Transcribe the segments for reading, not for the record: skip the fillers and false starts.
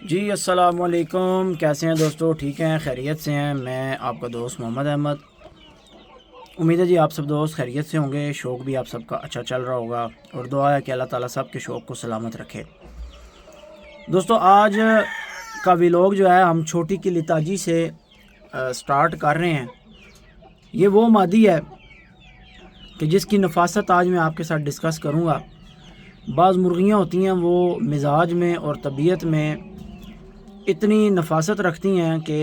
जी अस्सलाम वालेकुम। कैसे हैं दोस्तों? ठीक हैं, खैरियत से हैं? मैं आपका दोस्त मोहम्मद अहमद। उम्मीद है जी आप सब दोस्त खैरियत से होंगे। शौक़ भी आप सबका अच्छा चल रहा होगा और दुआ है कि अल्लाह ताला सब के शौक़ को सलामत रखे। दोस्तों आज का व्लॉग जो है हम छोटी की लिताजी से स्टार्ट कर रहे हैं। ये वो मादी है कि जिसकी नफासत आज मैं आपके साथ डिस्कस करूँगा। बाज़ मुर्गियाँ होती हैं वो मिजाज में और तबीयत में इतनी नफासत रखती हैं कि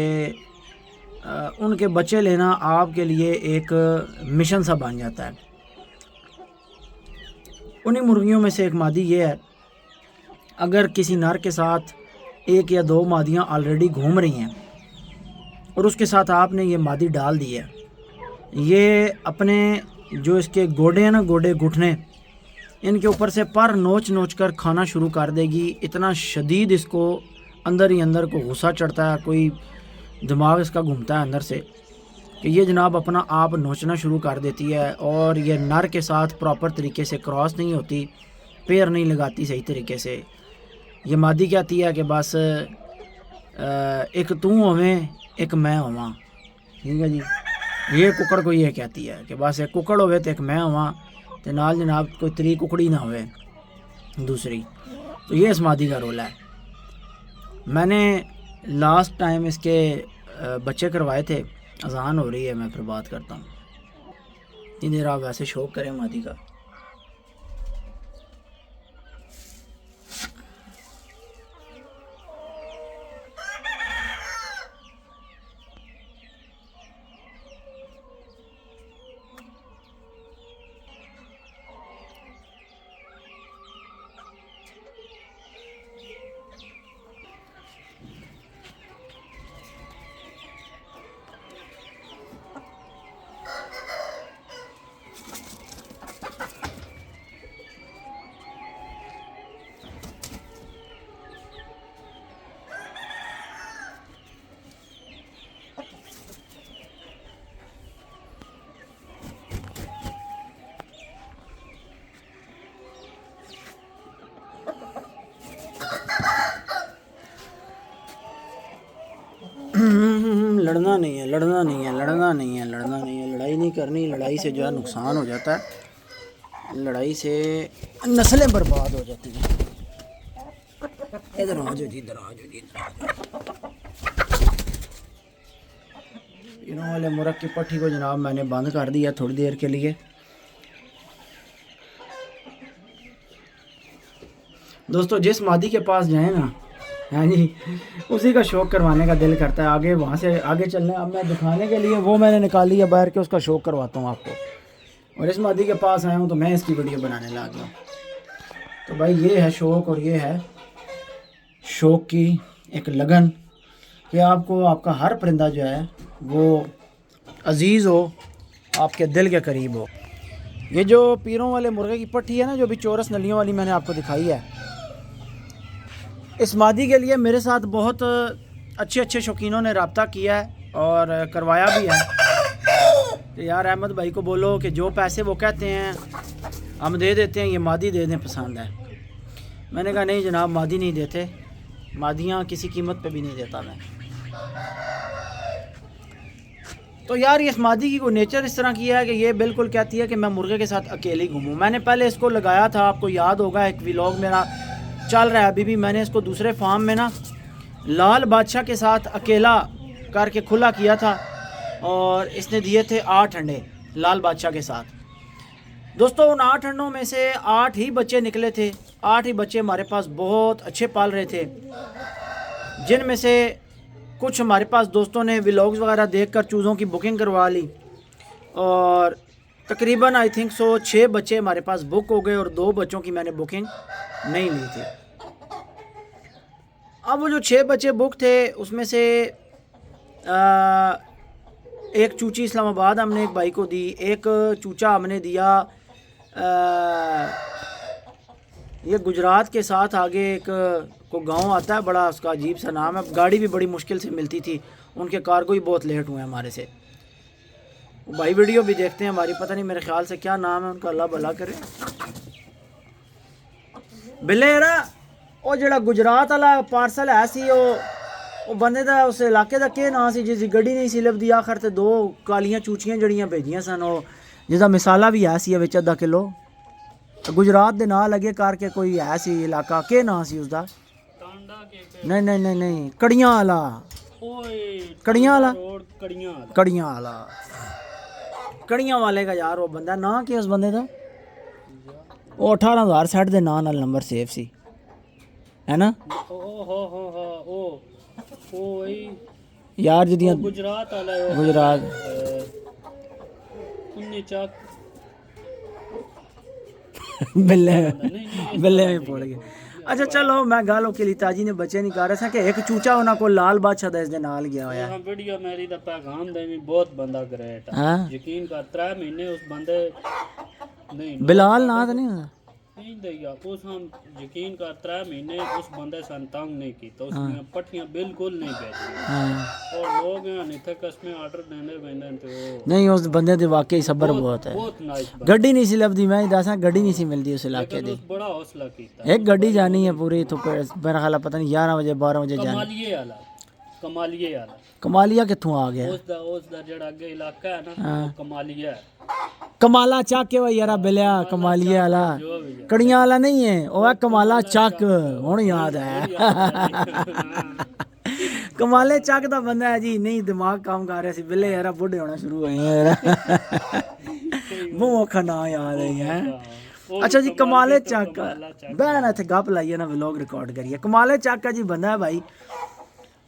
उनके बच्चे लेना आपके लिए एक मिशन सा बन जाता है। उन्हीं मुर्गियों में से एक मादी ये है, अगर किसी नर के साथ एक या दो मादियाँ ऑलरेडी घूम रही हैं और उसके साथ आपने ये मादी डाल दी है, ये अपने जो इसके गोडे हैं ना, गोडे घुटने, इनके ऊपर से पर नोच नोच कर खाना शुरू कर देगी। इतना शदीद इसको अंदर ही अंदर को गुस्सा चढ़ता है, कोई दिमाग इसका घूमता है अंदर से कि ये जनाब अपना आप नोचना शुरू कर देती है। और ये नर के साथ प्रॉपर तरीके से क्रॉस नहीं होती, पैर नहीं लगाती सही तरीके से। ये मादी कहती है कि बस एक तू होवें एक मैं होवां, ठीक है जी। ये कुकड़ को ये कहती है कि बस एक कुकड़ होवे तो एक मैं होवां, तो नाल जनाब कोई त्री कुकड़ी ना होवे दूसरी। तो ये इस मादी का रोल है। मैंने लास्ट टाइम इसके बच्चे करवाए थे। अजान हो रही है, मैं फिर बात करता हूँ। इतनी देर आप वैसे शौक करें मादी का। लड़ना नहीं है, लड़ना नहीं है, लड़ना नहीं है, लड़ना नहीं है, लड़ाई नहीं करनी। लड़ाई से जो है नुकसान हो जाता है, लड़ाई से नस्लें बर्बाद हो जाती हैं। इधर आ जाओ जी, इधर आ जाओ जी, इधर आ जाओ। इन्हों वाले मुर्ग की पट्टी को जनाब मैंने बंद कर दिया थोड़ी देर के लिए। दोस्तों जिस मादी के पास जाए ना, हाँ जी, उसी का शौक़ करवाने का दिल करता है। आगे वहाँ से आगे चलना है। अब मैं दिखाने के लिए वो मैंने निकाली है बाहर के, उसका शौक़ करवाता हूँ आपको। और इस मादी के पास आया हूँ तो मैं इसकी वीडियो बनाने लग गया। तो भाई ये है शौक़, और ये है शौक़ की एक लगन कि आपको आपका हर परिंदा जो है वो अजीज़ हो, आपके दिल के करीब हो। ये जो पीरों वाले मुर्गे की पट्टी है ना, जो भी चौरस नलियों वाली मैंने आपको दिखाई है, इस मादी के लिए मेरे साथ बहुत अच्छे शौकीनों ने रब्ता किया है और करवाया भी है। तो यार अहमद भाई को बोलो कि जो पैसे वो कहते हैं हम दे देते हैं, ये मादी दे दें, पसंद है। मैंने कहा नहीं जनाब, मादी नहीं देते, मादियाँ किसी कीमत पे भी नहीं देता मैं। तो यार इस मादी की कोई नेचर इस तरह की है कि ये बिल्कुल कहती है कि मैं मुर्गे के साथ अकेले घूमूँ। मैंने पहले इसको लगाया था, आपको याद होगा, एक व्लॉग मेरा चल रहा है अभी भी। मैंने इसको दूसरे फार्म में ना लाल बादशाह के साथ अकेला करके खुला किया था और इसने दिए थे 8 अंडे लाल बादशाह के साथ। दोस्तों उन 8 अंडों में से 8 ही बच्चे निकले थे। 8 ही बच्चे हमारे पास बहुत अच्छे पाल रहे थे, जिनमें से कुछ हमारे पास दोस्तों ने व्लॉग्स वगैरह देखकर चूज़ों की बुकिंग करवा ली और तकरीबन आई थिंक 6 बच्चे हमारे पास बुक हो गए और 2 बच्चों की मैंने बुकिंग नहीं ली थी। अब वो जो 6 बच्चे बुक थे उसमें से एक चूची इस्लामाबाद हमने एक भाई को दी, एक चूचा हमने दिया ये गुजरात के साथ आगे एक को गांव आता है, बड़ा उसका अजीब सा नाम है। गाड़ी भी बड़ी मुश्किल से मिलती थी, उनके कार्गो ही बहुत लेट हुए हमारे से। भाई वीडियो भी देखते हैं हमारी, पता नहीं मेरे ख्याल से क्या नाम है उनका, अल्लाह भला करे। बिलेरा ਉਹ ਜਿਹੜਾ ਗੁਜਰਾਤ ਵਾਲਾ ਪਾਰਸਲ ਹੈ ਸੀ ਉਹ ਬੰਦੇ ਦਾ ਉਸ ਇਲਾਕੇ ਦਾ ਕੀ ਨਾਂ ਸੀ ਜਿਸ ਦੀ ਗੱਡੀ ਨਹੀਂ ਸੀ ਲੱਭਦੀ ਆਖਰ ਤੇ 2 ਕਾਲੀਆਂ ਚੂਚੀਆਂ ਜੜੀਆਂ ਭੇਜੀਆਂ ਸਨ ਉਹ ਜਿਹਦਾ ਮਸਾਲਾ ਵੀ ਹੈ ਸੀ ਵਿੱਚ ਅੱਧਾ ਕਿਲੋ ਗੁਜਰਾਤ ਦੇ ਨਾਂ ਲੱਗੇ ਕਰਕੇ ਕੋਈ ਹੈ ਸੀ ਇਲਾਕਾ ਕੀ ਨਾਂ ਸੀ ਉਸਦਾ ਨਹੀਂ ਕੜੀਆਂ ਵਾਲਾ कड़ियाँ वाले का यार वो बंदा ना कि उस बंदे का वो 18,060 दे नाम नाल नंबर सेव सी है ना यार जिदियां गुजरात बिल्ले में पड़ गए। अच्छा चलो मैं गल के लिए ताजी ने बच्चे नहीं कर रहे कि एक चूचा उन्होंने को लाल बादशाह दा इस दे नाल गया होया हां वीडियो मेरी दा पैगाम दे भी बहुत बंदा ग्रेट है यकीन कर 3 महीने उस बंदे नहीं बिलाल ना तो नहीं नहीं दैया उस हम यकीन कर 3 महीने उस बंदे सन तंग नहीं की तो उसने पट्टियां बिल्कुल नहीं बेची और लोग यहां इथे कस्मे ऑर्डर देने वेंदे तो नहीं उस बंदे दे वाकई सब्र बहुत है गड्डी नहीं सी लभदी मैं दसा गड्डी नहीं सी मिलदी उस इलाके दी बड़ा हौसला कीता एक गड्डी जानी है पूरी तो मेरा ख्याल पता नहीं 11 बजे 12 बजे जानी कमालिया कित्थों आ गया उस दा जेड़ा अगे इलाका है ना कमालिया कमाला चक है यार बिलिया कमालिया वाला कड़ियां वाला नहीं है वो है कमाला चक हुन याद है कमाले चक दा बंदा है जी नहीं दिमाग काम कर रहा सी बिले यार बुढ़े होना शुरू होए यार मुंह अखा ना याद है अच्छा जी कमाले चक बहन इत्थे गप लाइए ना व्लॉग रिकॉर्ड करिए कमाले चक का जी बंदा है भाई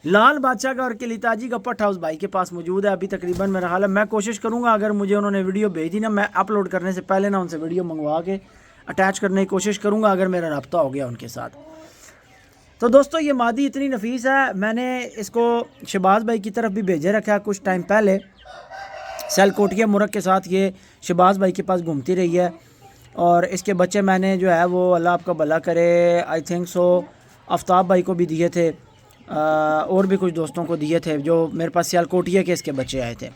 लाल बादशाह का और किलिताजी का पट्टा उस भाई के पास मौजूद है अभी तकरीबन मेरा हाल है मैं कोशिश करूंगा अगर मुझे उन्होंने वीडियो भेजी ना मैं अपलोड करने से पहले ना उनसे वीडियो मंगवा के अटैच करने की कोशिश करूंगा अगर मेरा रब्ता हो गया उनके साथ। तो दोस्तों ये मादी इतनी नफीस है मैंने इसको शहबाज भाई की तरफ भी भेजे रखा है कुछ टाइम पहले सैलकोटिया मुर्ग के साथ ये शहबाज भाई के पास घूमती रही है और इसके बच्चे मैंने जो है वो अल्लाह आपका भला करे आई थिंक सो आफ्ताब भाई को भी दिए थे और भी कुछ दोस्तों को दिए थे जो मेरे पास सियालकोटिया के इसके बच्चे आए थे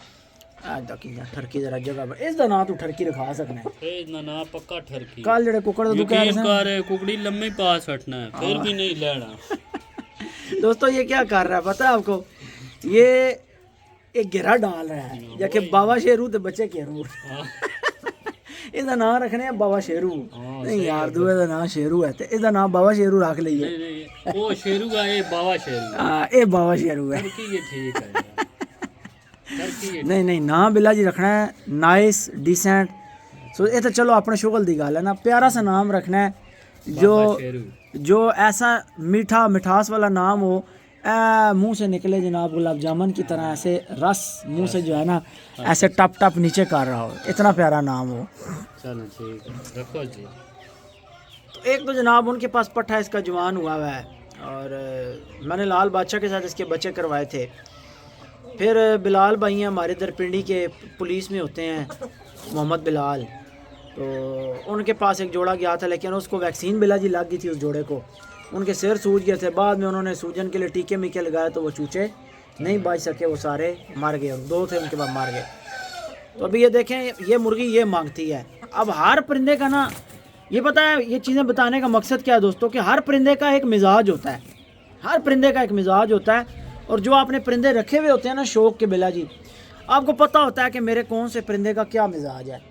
ठरकी जरा जगह इसका नाम तू ठरकी रखा सकना है इसका नाम पक्का ठरकी कल जेड़े कुकड़ दा तू कह रहा है कुकड़ी लम्बी पास हटना है फिर भी नहीं लेना दोस्तों ये क्या कर रहा है पता है आपको ये एक घेरा डाल रहा है जाके बाबा शेरू ते बच्चे केरू इसका नाम रखने है बाबा शेरू नहीं यार दूए दा नाम शेरू है ते इसका नाम बाबा शेरू रख लईए ओ शेरू है ये बाबा शेरू हां ये बाबा शेरू है ये ठीक है नहीं नाम बिला जी रखना है नाइस डिसेंट सो ये तो चलो अपने शुगल दी गल है ना प्यारा सा नाम रखना है जो ऐसा मीठा मिठास वाला नाम हो मुंह से निकले जनाब गुलाब जामुन की तरह ऐसे रस मुंह से जो है ना ऐसे टप टप नीचे कर रहा हो इतना प्यारा नाम हो चलो ठीक है रखो जी। तो एक तो जनाब उनके पास पट्टा इसका जवान हुआ है और मैंने लाल बादशाह के साथ इसके बच्चे करवाए थे फिर बिलाल भाई हैं हमारे दरपिंडी के पुलिस में होते हैं मोहम्मद बिलाल तो उनके पास एक जोड़ा गया था लेकिन उसको वैक्सीन बिला जी लग गई थी उस जोड़े को उनके सिर सूज गए थे बाद में उन्होंने सूजन के लिए टीके मीके लगाए तो वो चूचे नहीं बच सके वो सारे मर गए 2 थे उनके बाद मर गए। तो अभी ये देखें ये मुर्गी ये मांगती है अब हर परिंदे का ना ये पता है ये चीज़ें बताने का मकसद क्या है दोस्तों कि हर परिंदे का एक मिजाज होता है हर परिंदे का एक मिजाज होता है और जो आपने परिंदे रखे हुए होते हैं ना शौक के बिला जी आपको पता होता है कि मेरे कौन से परिंदे का क्या मिजाज है।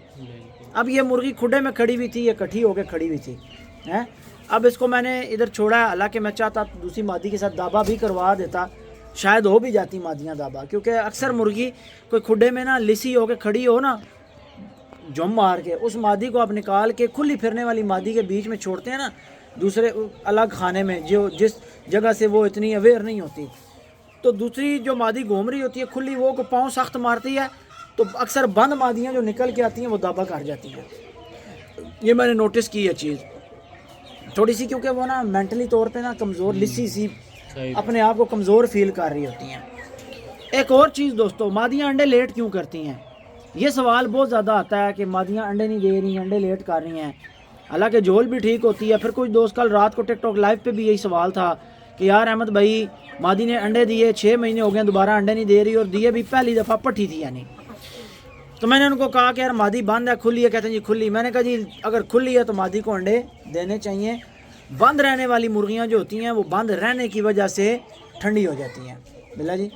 अब ये मुर्गी खुडे में खड़ी हुई थी ये इकट्ठी होकर खड़ी हुई थी हैं अब इसको मैंने इधर छोड़ा है हालांकि मैं चाहता दूसरी मादी के साथ दाबा भी करवा देता शायद हो भी जाती मादियाँ दाबा क्योंकि अक्सर मुर्गी कोई खुडे में ना लिसी होकर खड़ी हो ना जुम मार के उस मादी को आप निकाल के खुली फिरने वाली मादी के बीच में छोड़ते हैं ना दूसरे अलग खाने में जो जिस जगह से वो इतनी अवेयर नहीं होती तो दूसरी जो मादी घूम रही होती है खुली वो को पाँव सख्त मारती है तो अक्सर बंद मादियाँ जो निकल के आती हैं वो दाबा कर जाती हैं। ये मैंने नोटिस की है चीज़ थोड़ी सी क्योंकि वो ना मेंटली तौर पे ना कमज़ोर लिस्सी सी अपने आप को कमज़ोर फील कर रही होती हैं। एक और चीज़ दोस्तों मादियाँ अंडे लेट क्यों करती हैं ये सवाल बहुत ज़्यादा आता है कि मादियाँ अंडे नहीं दे रही अंडे लेट कर रही हैं हालांकि झोल भी ठीक होती है। फिर कुछ दोस्त कल रात को टिकटॉक लाइव पे भी यही सवाल था कि यार अहमद भाई मादी ने अंडे दिए 6 महीने हो गए दोबारा अंडे नहीं दे रही और दिए भी पहली दफ़ा पट्टी थी यानी। तो मैंने उनको कहा कि यार मादी बंद है खुली है कहते हैं जी खुली। मैंने कहा जी अगर खुली है तो मादी को अंडे देने चाहिए बंद रहने वाली मुर्गियां जो होती हैं वो बंद रहने की वजह से ठंडी हो जाती हैं बिल्ला जी,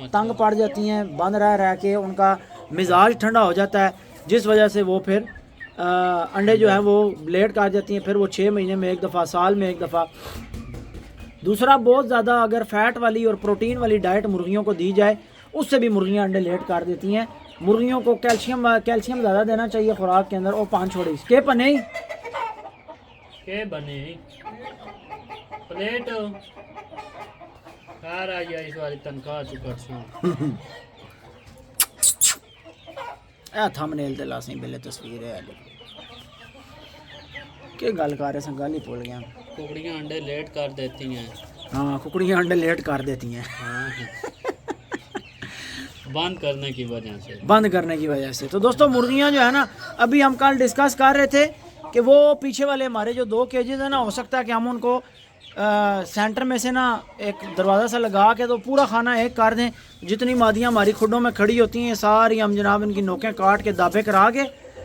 तंग पड़ जाती हैं, बंद रह रह के उनका मिजाज ठंडा हो जाता है, जिस वजह से वो फिर अंडे जो है वो लेट कर जाती हैं, फिर वो 6 महीने में एक दफ़ा, साल में एक दफ़ा। दूसरा, बहुत ज़्यादा अगर फैट वाली और प्रोटीन वाली डाइट मुर्गियों को दी जाए उससे भी मुर्गियाँ अंडे लेट कर देती हैं। मुर्गियों को कैल्शियम ज़्यादा देना चाहिए खुराक के अंदर। और 5 छोड़ी के बने प्लेट आ गया इस बार तनख्वाह थंबनेल ते लासी बेले तस्वीर है के गल कर रहे गल ही भूल गया। कुकड़ियाँ अंडे लेट कर देती हैं। हाँ, कुकड़ियाँ अंडे लेट कर देती हैं। हाँ। बंद करने की वजह से। तो दोस्तों मुर्गियाँ जो है ना, अभी हम कल डिस्कस कर रहे थे कि वो पीछे वाले हमारे जो 2 केजेस है ना, हो सकता है कि हम उनको सेंटर में से ना एक दरवाज़ा सा लगा के तो पूरा खाना एक कर दें। जितनी मादियाँ हमारी खुडों में खड़ी होती हैं सारी हम जनाब इनकी नोकें काट के दाबे करा के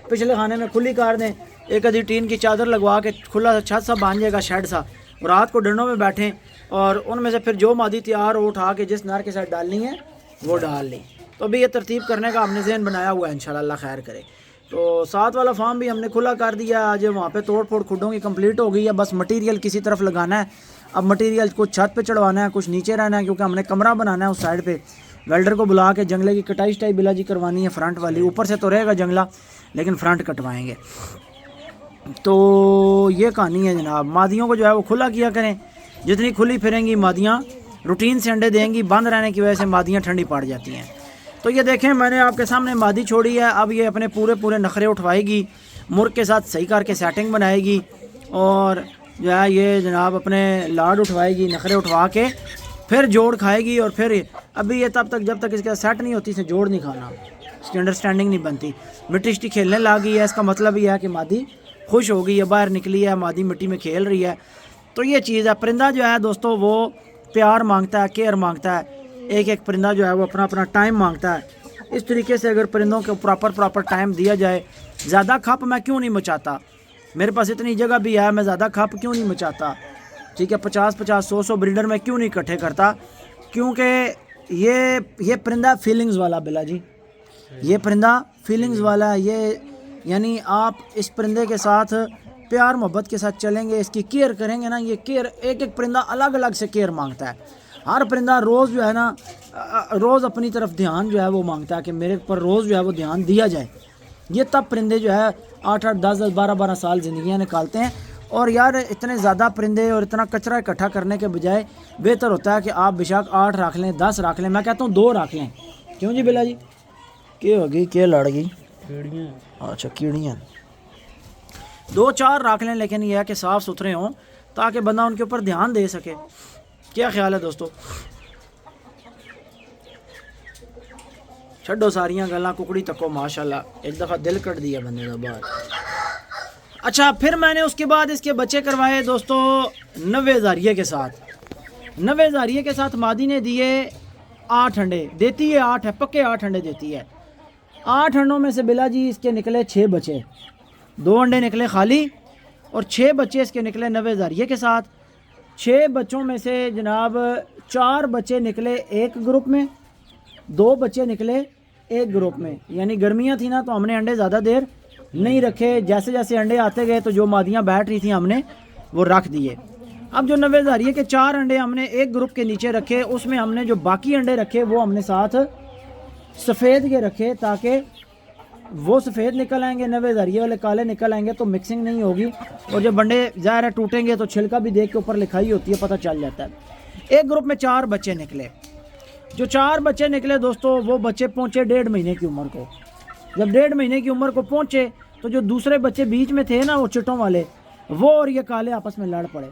पिछले खाने में खुली कर दें। एक आधी टीन की चादर लगवा के खुला छत सा बांध जाएगा, शेड सा, रात को डंडों में बैठें और उनमें से फिर जो मादी तैयार हो उठा के जिस नर के साथ डालनी है वो डाल ली। तो अभी ये तरतीब करने का हमने ज़हन बनाया हुआ है, इंशाल्लाह अल्लाह खैर करे। तो साथ वाला फार्म भी हमने खुला कर दिया। आज वहाँ पे तोड़ फोड़ खुडों की कंप्लीट हो गई है, बस मटेरियल किसी तरफ लगाना है। अब मटेरियल कुछ छत पे चढ़वाना है, कुछ नीचे रहना है, क्योंकि हमने कमरा बनाना है उस साइड पे। वेल्डर को बुला के जंगले की कटाई शटाई बिला जी करवानी है, फ्रंट वाली। ऊपर से तो रहेगा जंगला लेकिन फ्रंट कटवाएंगे। तो ये कहानी है जनाब। मादियों को जो है वो खुला किया करें, जितनी खुली फिरेंगी मादियाँ रूटीन से अंडे देंगी। बंद रहने की वजह से मादियाँ ठंडी पड़ जाती हैं। तो ये देखें मैंने आपके सामने मादी छोड़ी है। अब ये अपने पूरे नखरे उठवाएगी, मुर्ग के साथ सही करके सेटिंग बनाएगी और जो है ये जनाब अपने लाड उठवाएगी, नखरे उठवा के फिर जोड़ खाएगी। और फिर अभी ये तब तक जब तक इसका सेट नहीं होती इसे जोड़ नहीं खाना, इसकी अंडरस्टैंडिंग नहीं बनती। मिट्टी शिट्टी खेलने लगी है, इसका मतलब ये है कि मादी खुश हो गई है, बाहर निकली है, मादी मिट्टी में खेल रही है। तो ये चीज़ है। परिंदा जो है दोस्तों वो प्यार मांगता है, केयर मांगता है। एक एक परिंदा जो है वो अपना अपना टाइम मांगता है। इस तरीके से अगर परिंदों को प्रॉपर टाइम दिया जाए। ज़्यादा खप मैं क्यों नहीं मचाता, मेरे पास इतनी जगह भी है, मैं ज़्यादा खप क्यों नहीं मचाता, ठीक है। 50-50 100-100 ब्रीडर में क्यों नहीं इकट्ठे करता, क्योंकि ये परिंदा फीलिंग्स वाला बिला जी, ये परिंदा फीलिंग्स वाला है। ये यानी आप इस परिंदे के साथ प्यार मोहब्बत के साथ चलेंगे, इसकी केयर करेंगे ना। ये केयर एक एक परिंदा अलग अलग से केयर मांगता है। हर परिंदा रोज़ जो है ना, रोज़ अपनी तरफ ध्यान जो है वो मांगता है कि मेरे पर रोज़ जो है वो ध्यान दिया जाए। ये तब परिंदे जो है 8-8 10-10 12-12 साल ज़िंदगियाँ निकालते हैं। और यार इतने ज़्यादा परिंदे और इतना कचरा इकट्ठा करने के बजाय बेहतर होता है कि आप बेशक 8 रख लें, 10 रख लें, मैं कहता हूँ 2 रख लें। क्यों जी बिला जी, क्या होगी, क्या लड़ गई? अच्छा कीड़ियाँ 2-4 रख लें, लेकिन यह है कि साफ़ सुथरे हों ताकि बंदा उनके ऊपर ध्यान दे सके। क्या ख्याल है दोस्तों? छड्डो सारियां गल्लां, कुकड़ी तको माशाल्लाह एक दफ़ा दिल कट दिया बंदे का बाहर। अच्छा, फिर मैंने उसके बाद इसके बच्चे करवाए दोस्तों 90 हज़ारिये के साथ। 90 हज़ारिये के साथ मादी ने दिए 8 अंडे, देती है 8 है, पक्के 8 अंडे देती है। 8 अंडों में से बिला जी इसके निकले 6 बच्चे, 2 अंडे निकले खाली और 6 बच्चे इसके निकले 90 हज़ारिये के साथ। 6 बच्चों में से जनाब 4 बच्चे निकले एक ग्रुप में, 2 बच्चे निकले एक ग्रुप में। यानी गर्मियाँ थी ना तो हमने अंडे ज़्यादा देर नहीं रखे, जैसे जैसे अंडे आते गए तो जो मादियाँ बैठ रही थी हमने वो रख दिए। अब जो 90 हज़ारिये के 4 अंडे हमने एक ग्रुप के नीचे रखे, उसमें हमने जो बाकी अंडे रखे वो हमने साथ सफ़ेद के रखे ताकि वो सफ़ेद निकल आएंगे, 90 हज़ारिये वाले काले निकल आएंगे तो मिक्सिंग नहीं होगी। और जब अंडे ज़ाहिर है टूटेंगे तो छिलका भी देख के ऊपर लिखाई होती है, पता चल जाता है। एक ग्रुप में 4 बच्चे निकले। जो 4 बच्चे निकले दोस्तों वो बच्चे पहुँचे 1.5 महीने की उम्र को। जब 1.5 महीने की उम्र को पहुँचे तो जो दूसरे बच्चे बीच में थे ना वो चिटों वाले, वो और ये काले आपस में लड़ पड़े।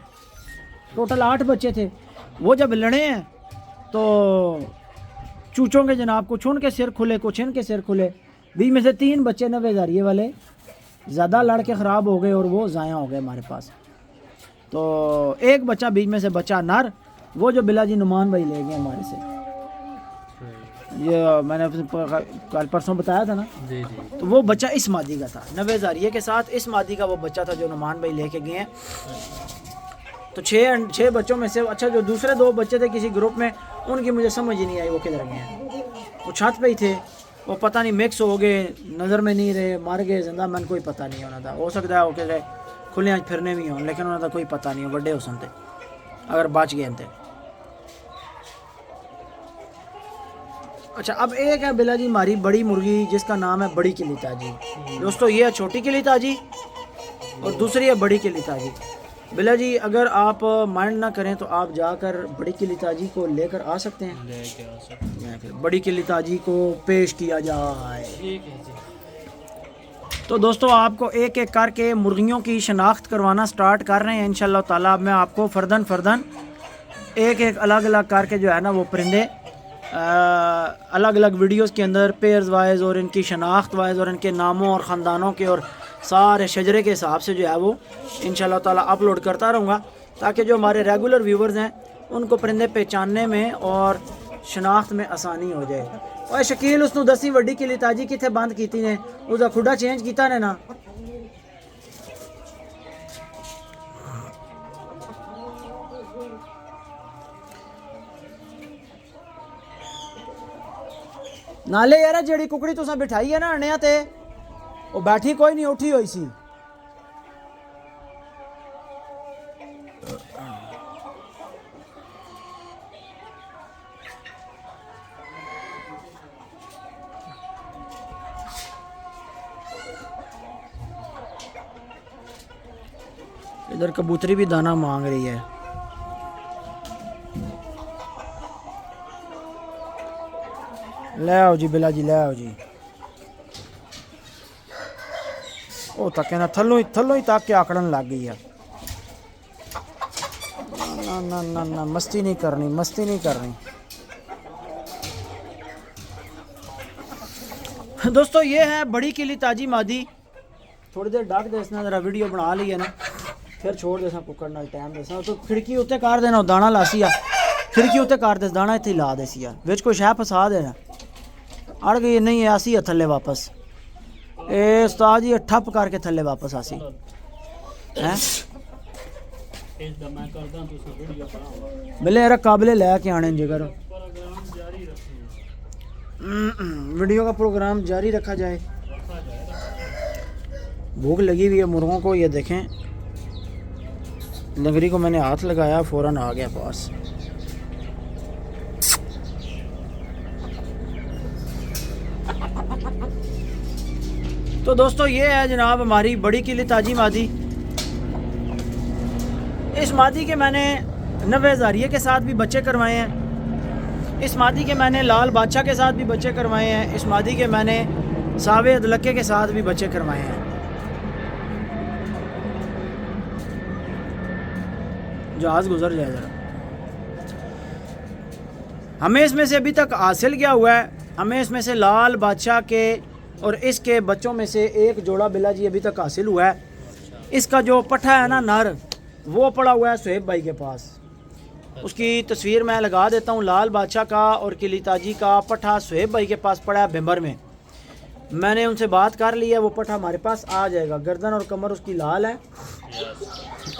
टोटल 8 बच्चे थे। वो जब लड़े हैं तो चूचों के जनाब कुछ उनके सिर खुले, कुछ इनके सिर खुले। बीच में से 3 बच्चे 90 हज़ारिये वाले ज़्यादा लड़के ख़राब हो गए और वो ज़ाया हो गए हमारे पास। तो एक बच्चा बीच में से बच्चा नर, वो जो बिला जी नुमान भाई ले गए हमारे से, ये मैंने कल परसों बताया था ना जी। तो वो बच्चा इस मादी का था 90 हज़ारिये के साथ। इस मादी का वो बच्चा था जो नुमान भाई लेके गए हैं। तो छः बच्चों में से अच्छा जो दूसरे 2 बच्चे थे किसी ग्रुप में, उनकी मुझे समझ ही नहीं आई वो किधर गए हैं। वो छत पे ही थे, वो पता नहीं मिक्स हो गए, नज़र में नहीं रहे, मर गए जिंदा, मैंने कोई पता नहीं होना था। हो सकता है वो किधर खुले फिरने भी हों, लेकिन उन्होंने कोई पता नहीं हो, बड़े हुसन थे अगर बच गए थे। अच्छा अब एक है बिला जी हमारी बड़ी मुर्गी जिसका नाम है बड़ी किली ताजी। दोस्तों ये है छोटी किली ताजी और दूसरी है बड़ी किली ताजी। बिला जी अगर आप माइंड ना करें तो आप जाकर बड़ी किली ताजी को लेकर आ सकते हैं। लेके आ सकते हैं। फिर बड़ी किली ताजी को पेश किया जाए। ठीक है जी। तो दोस्तों आपको एक एक करके मुर्गियों की शनाख्त करवाना स्टार्ट कर रहे हैं इंशाल्लाह ताला। मैं आपको फ़र्दन एक एक अलग अलग करके जो है ना वो परिंदे अलग अलग वीडियोस के अंदर पेयर्स वाइज और इनकी शनाख्त वाइज और इनके नामों और ख़ानदानों के और सारे शजरे के हिसाब से जो है वो इंशाल्लाह ताला अपलोड करता रहूँगा, ताकि जो हमारे रेगुलर व्यूवर्स हैं उनको परिंदे पहचानने में और शनाख्त में आसानी हो जाए। और शकील उसनू दसी वड्डी किली ताजी किथे बंद की ने, उसका खुडा चेंज किया ने ना। नाले यार जेड़ी कुकड़ी तुसा बिठाई है ना अण्णिया ते, वो बैठी कोई नहीं, उठी हुई सी। इधर कबूतरी भी दाना मांग रही है। ले आओ जी बिला जी, ले आओ जी। ओ तक ना थल्लों ही तक के आकड़न लग गई है। ना ना ना ना मस्ती नहीं करनी, मस्ती नहीं करनी। दोस्तों ये है बड़ी किली ताजी मादी। थोड़ी देर डाक देसना, जरा वीडियो बना ली है ना, फिर छोड़ देसा कुकर नाल टाइम देसा। तो खिड़की उत्ते कर देना, दाना लासी आ खिड़की उत्ते कर दे, दाना इत्थे ला देसी आ, विच कोई शह फसा देना। अड़ गई नहीं है, आसी है थल्ले वापस। ए उस्ताद जी ठप करके थल्ले वापस आसी हैं। बिल्ले यार काबले लैके आने जिगर, वीडियो का प्रोग्राम जारी रखा जाए। भूख लगी हुई है मुर्गों को, ये देखें लंगरी को मैंने हाथ लगाया फ़ौरन आ गया पास। तो दोस्तों ये है जनाब हमारी बड़ी किली ताजी मादी। इस मादी के मैंने 90 हज़ारिये के साथ भी बच्चे करवाए हैं। इस मादी के मैंने लाल बादशाह के साथ भी बच्चे करवाए हैं। इस मादी के मैंने सावे अदलक्के के साथ भी बच्चे करवाए हैं। जहाज गुजर जाए जरा। हमें इसमें से अभी तक हासिल क्या हुआ है, हमें इसमें से लाल बादशाह के और इसके बच्चों में से एक जोड़ा बिला जी अभी तक हासिल हुआ है। इसका जो पट्ठा है ना नर, वो पड़ा हुआ है सुहेब भाई के पास। उसकी तस्वीर मैं लगा देता हूँ। लाल बादशाह का और किली ताजी का पट्ठा सुहेब भाई के पास पड़ा है भिंबर में। मैंने उनसे बात कर ली है, वो पट्ठा हमारे पास आ जाएगा। गर्दन और कमर उसकी लाल है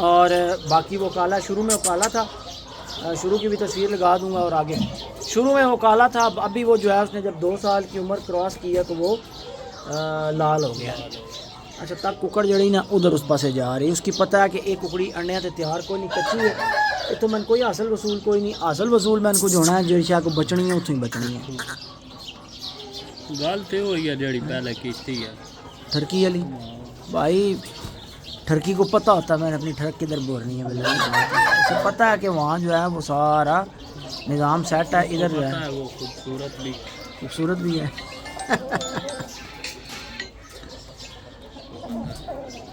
और बाकी वो काला, शुरू में वो काला था, शुरू की भी तस्वीर लगा दूंगा। और आगे शुरू में वो काला था, अभी वो जो है उसने जब 2 साल की उम्र क्रॉस की है तो वो लाल हो गया। अच्छा तक कुकड़ जड़ी ना उधर उस पासे जा रही, उसकी पता है कि एक कुकड़ी अंडे ते तैयार कोई नहीं, कच्ची है। तो मैं कोई हासिल वसूल कोई नहीं, हासिल वसूल मैं कुछ होना है, जी शाह को बचनी है उतों ही बचनी है। गल तो हुई है जी पहले की है ठरकी वाली भाई, ठरकी को पता होता है मैंने अपनी ठरक किधर बोलनी है। उसे पता है कि वहाँ जो है वो सारा निज़ाम सेट है। इधर जो है वो खूबसूरत भी है।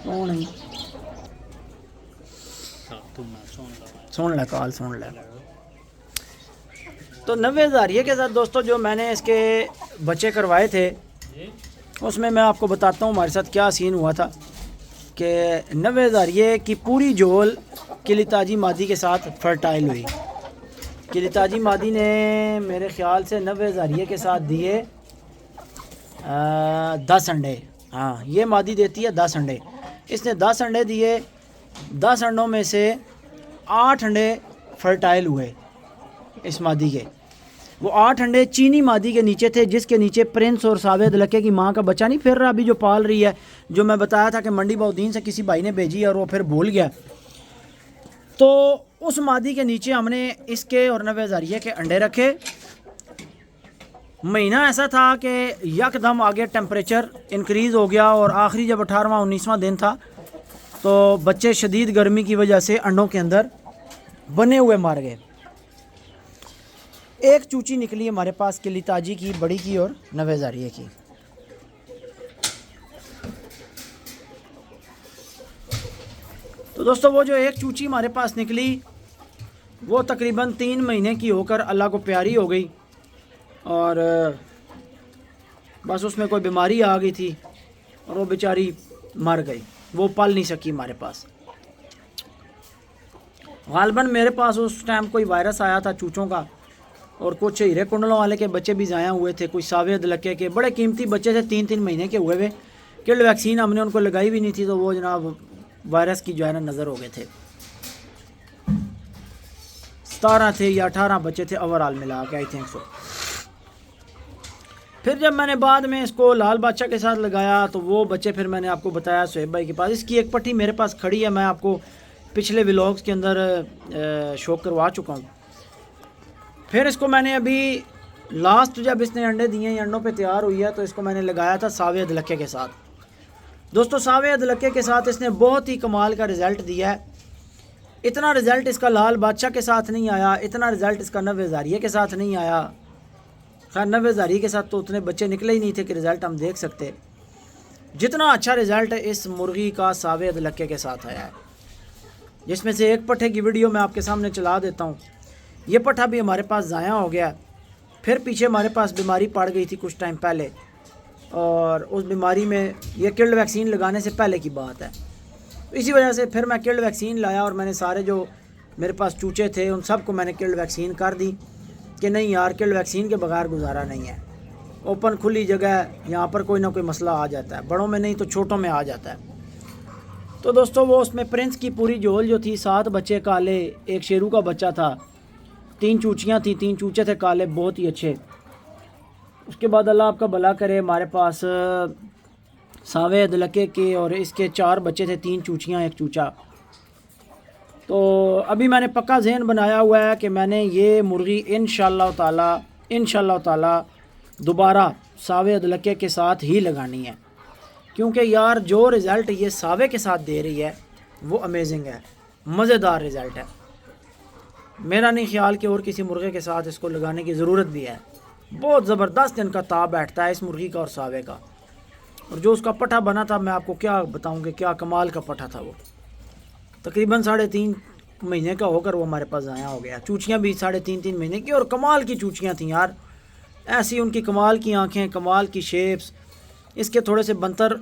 कौन है? सुन ले काल, सुन ले। तो 90 हज़ारिये के साथ दोस्तों जो मैंने इसके बच्चे करवाए थे, उसमें मैं आपको बताता हूँ हमारे साथ क्या सीन हुआ था कि 90 हज़ारिये की पूरी जोल किली ताजी मादी के साथ फर्टाइल हुई। किली ताजी मादी ने मेरे ख्याल से 90 हज़ारिये के साथ दिए 10 अंडे। हाँ ये मादी देती है 10 अंडे। इसने 10 अंडे दिए। 10 अंडों में से 8 अंडे फर्टाइल हुए इस मादी के। वो 8 अंडे चीनी मादी के नीचे थे, जिसके नीचे प्रिंस और सावेद लक्के की माँ का बच्चा नहीं फिर रहा अभी जो पाल रही है, जो मैं बताया था कि मंडी बहुद्दीन से किसी भाई ने भेजी और वो फिर भूल गया। तो उस मादी के नीचे हमने इसके और नवे हज़ारिया के अंडे रखे। महीना ऐसा था कि यकदम आगे टेम्परेचर इंक्रीज़ हो गया और आखिरी जब 18वां 19वां दिन था तो बच्चे शदीद गर्मी की वजह से अंडों के अंदर बने हुए मार गए। एक चूची निकली हमारे पास किली ताजी की, बड़ी की और नवे हज़ारिये की। तो दोस्तों वो जो एक चूची हमारे पास निकली वो तकरीबन 3 महीने की होकर अल्लाह को प्यारी हो गई और बस उसमें कोई बीमारी आ गई थी और वो बेचारी मर गई, वो पल नहीं सकी हमारे पास। गालबन मेरे पास उस टाइम कोई वायरस आया था चूचों का और कुछ हीरे कुंडलों वाले के बच्चे भी ज़ाया हुए थे, कुछ सावेद लक्के के बड़े कीमती बच्चे थे 3-3 महीने के हुए हुए। किल्ड वैक्सीन हमने उनको लगाई भी नहीं थी तो वो जनाब वायरस की जो है ना नज़र हो गए थे। 17 थे या 18 बच्चे थे ओवरऑल मिला के, आई थिंक सो। फिर जब मैंने बाद में इसको लाल बादशाह के साथ लगाया तो वो बच्चे फिर मैंने आपको बताया सुहेब भाई के पास। इसकी एक पट्टी मेरे पास खड़ी है, मैं आपको पिछले व्लॉग्स के अंदर शो करवा चुका हूँ। फिर इसको मैंने अभी लास्ट जब इसने अंडे दिए, अंडों पे तैयार हुई है, तो इसको मैंने लगाया था सावेद लक्के के साथ। दोस्तों सावेद लक्के के साथ इसने बहुत ही कमाल का रिज़ल्ट दिया है। इतना रिज़ल्ट इसका लाल बादशाह के साथ नहीं आया, इतना रिज़ल्ट इसका नवे हज़ारिये के साथ नहीं आया। खैर नवे हज़ारिये के साथ तो उतने बच्चे निकले ही नहीं थे कि रिज़ल्ट हम देख सकते, जितना अच्छा रिज़ल्ट इस मुर्गी का सावेद लक्के के साथ आया है। जिसमें से एक पट्ठे की वीडियो मैं आपके सामने चला देता हूँ। ये पट्ठा भी हमारे पास ज़ाया हो गया, फिर पीछे हमारे पास बीमारी पड़ गई थी कुछ टाइम पहले और उस बीमारी में ये किल्ड वैक्सीन लगाने से पहले की बात है। इसी वजह से फिर मैं किल्ड वैक्सीन लाया और मैंने सारे जो मेरे पास चूचे थे उन सबको मैंने किल्ड वैक्सीन कर दी कि नहीं यार किल्ड वैक्सीन के बगैर गुजारा नहीं है। ओपन खुली जगह यहाँ पर कोई ना कोई मसला आ जाता है, बड़ों में नहीं तो छोटों में आ जाता है। तो दोस्तों वो उसमें प्रिंस की पूरी जोल जो थी, 7 बच्चे काले, एक शेरू का बच्चा था, 3 चूचियाँ थी, 3 चूचे थे काले बहुत ही अच्छे। उसके बाद अल्लाह आपका भला करे हमारे पास सावेद लक्के के और इसके 4 बच्चे थे, 3 चूचियाँ 1 चूचा। तो अभी मैंने पक्का ज़हन बनाया हुआ है कि मैंने ये मुर्गी इंशाअल्लाह ताला दोबारा सावेद लक्के के साथ ही लगानी है, क्योंकि यार जो रिज़ल्ट ये सावे के साथ दे रही है वो अमेजिंग है, मज़ेदार रिज़ल्ट है। मेरा नहीं ख्याल कि और किसी मुर्गे के साथ इसको लगाने की ज़रूरत भी है। बहुत ज़बरदस्त इनका ताब बैठता है इस मुर्गी का और सावे का। और जो उसका पट्ठा बना था मैं आपको क्या बताऊं कि क्या कमाल का पट्ठा था। वो तकरीबन 3.5 महीने का होकर वो हमारे पास आया हो गया। चूचियाँ भी 3.5 महीने की और कमाल की चूचियाँ थीं यार, ऐसी उनकी कमाल की आँखें, कमाल की शेप्स। इसके थोड़े से बंतर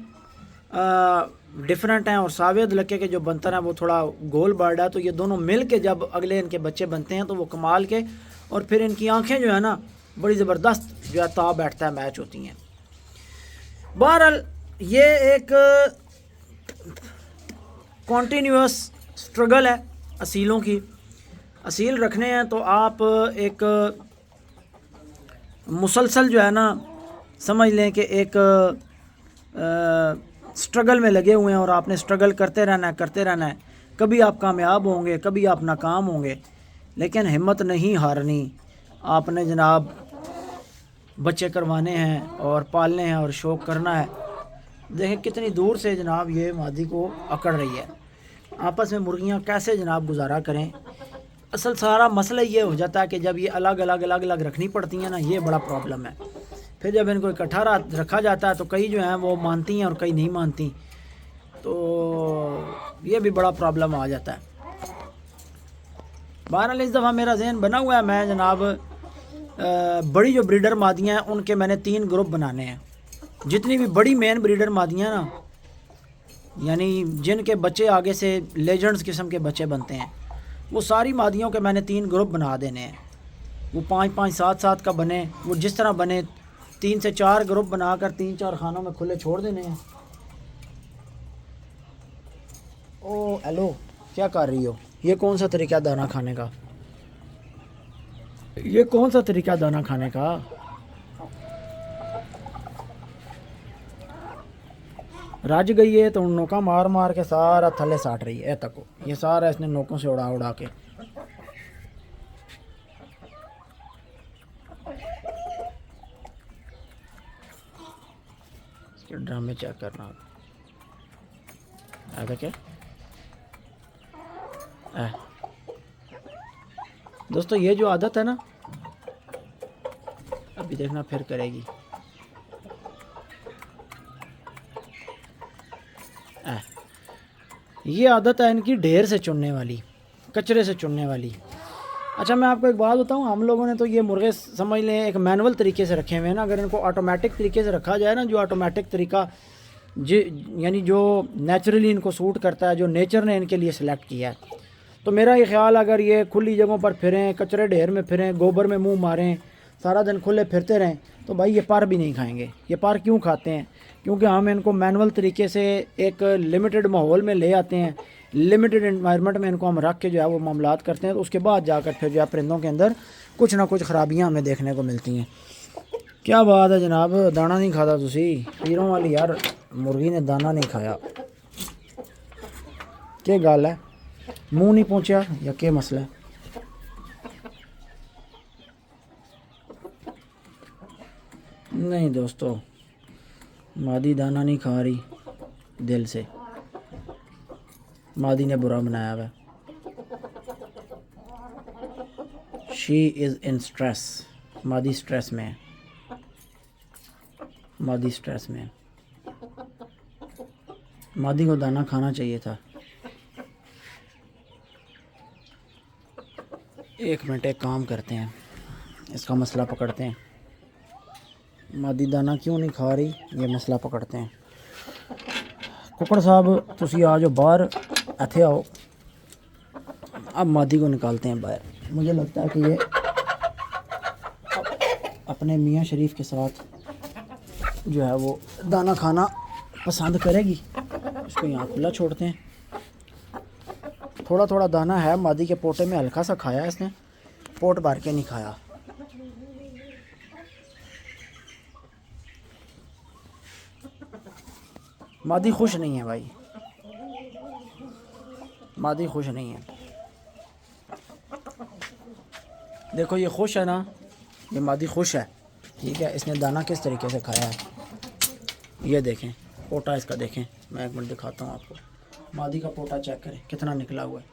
डिफरेंट हैं और सावेद लक्के के जो बंतर हैं वो थोड़ा गोल बर्ड है। तो ये दोनों मिल के जब अगले इनके बच्चे बनते हैं तो वो कमाल के, और फिर इनकी आँखें जो है ना बड़ी ज़बरदस्त जो है ताब बैठता है, मैच होती हैं। बहरहाल ये एक कॉन्टीन्यूअस स्ट्रगल है असीलों की। असील रखने हैं तो आप एक मुसलसल जो है ना समझ लें कि एक स्ट्रगल में लगे हुए हैं और आपने स्ट्रगल करते रहना है। कभी आप कामयाब होंगे, कभी आप नाकाम होंगे, लेकिन हिम्मत नहीं हारनी। आपने जनाब बच्चे करवाने हैं और पालने हैं और शौक़ करना है। देखें कितनी दूर से जनाब ये मादी को अकड़ रही है। आपस में मुर्गियां कैसे जनाब गुजारा करें। असल सारा मसला ये हो जाता है कि जब ये अलग अलग रखनी पड़ती हैं ना, ये बड़ा प्रॉब्लम है। फिर जब इनको इकट्ठा रखा जाता है तो कई जो हैं वो मानती हैं और कई नहीं मानती, तो ये भी बड़ा प्रॉब्लम आ जाता है। बहरहाल इस दफ़ा मेरा जहन बना हुआ है, मैं जनाब बड़ी जो ब्रीडर मादियाँ हैं उनके मैंने 3 ग्रुप बनाने हैं। जितनी भी बड़ी मेन ब्रीडर मादियाँ ना, यानी जिनके बच्चे आगे से लेजेंड्स किस्म के बच्चे बनते हैं, वो सारी मादियों के मैंने 3 ग्रुप बना देने हैं। वो 5-5, 7-7 का बने, वो जिस तरह बने 3 से 4 ग्रुप बनाकर 3-4 खानों में खुले छोड़ देने हैं। ओ हेलो, क्या कर रही हो? ये कौन सा तरीका दाना खाने का? ये कौन सा तरीका दाना खाने का? रज गई है तो नोका मार मार के सारा थले साट रही है तक, ये सारा इसने नोकों से उड़ा उड़ा के। इसके ड्रामे चेक करना है क्या दोस्तों, ये जो आदत है ना, अभी देखना फिर करेगी। ये आदत है इनकी ढेर से चुनने वाली, कचरे से चुनने वाली। अच्छा मैं आपको एक बात बताऊं, हम लोगों ने तो ये मुर्गे समझ लें एक मैनुअल तरीके से रखे हुए हैं ना। अगर इनको ऑटोमेटिक तरीके से रखा जाए ना, जो ऑटोमेटिक तरीका यानी जो नेचुरली इनको सूट करता है, जो नेचर ने इनके लिए सिलेक्ट किया है, तो मेरा ये ख्याल अगर ये खुली जगहों पर फिरें, कचरे ढेर में फिरें, गोबर में मुंह मारें, सारा दिन खुले फिरते रहें, तो भाई ये पर भी नहीं खाएंगे। ये पर क्यों खाते हैं? क्योंकि हम इनको मैनुअल तरीके से एक लिमिटेड माहौल में ले आते हैं, लिमिटेड इन्वायरमेंट में इनको हम रख के जो है वो मामलात करते हैं, तो उसके बाद जाकर फिर जो है परिंदों के अंदर कुछ ना कुछ ख़राबियाँ हमें देखने को मिलती हैं। क्या बात है जनाब, दाना नहीं खाता तुसी? पीरों वाली यार मुर्गी ने दाना नहीं खाया, क्या गल है? मुँह नहीं पहुँचा या क्या मसला है? नहीं दोस्तों, मादी दाना नहीं खा रही दिल से, मादी ने बुरा बनाया हुआ। She is in stress, Modi stress में है, मादी स्ट्रेस में है। मादी को दाना खाना चाहिए था। एक मिनट, एक काम करते हैं, इसका मसला पकड़ते हैं। मादी दाना क्यों नहीं खा रही, ये मसला पकड़ते हैं। कुकड़ साहब तुसी आ जाओ बाहर, इत्थे आओ। अब मादी को निकालते हैं बाहर। मुझे लगता है कि ये अपने मियाँ शरीफ के साथ जो है वो दाना खाना पसंद करेगी। इसको यहाँ खुला छोड़ते हैं। थोड़ा थोड़ा दाना है मादी के पोटे में, हल्का सा खाया इसने, पोट भर के नहीं खाया। मादी खुश नहीं है भाई, मादी खुश नहीं है। देखो ये खुश है ना, ये मादी खुश है, ठीक है। इसने दाना किस तरीके से खाया है, ये देखें पोटा इसका, देखें, मैं एक मिनट दिखाता हूँ आपको। मादी का पोटा चेक करें कितना निकला हुआ है।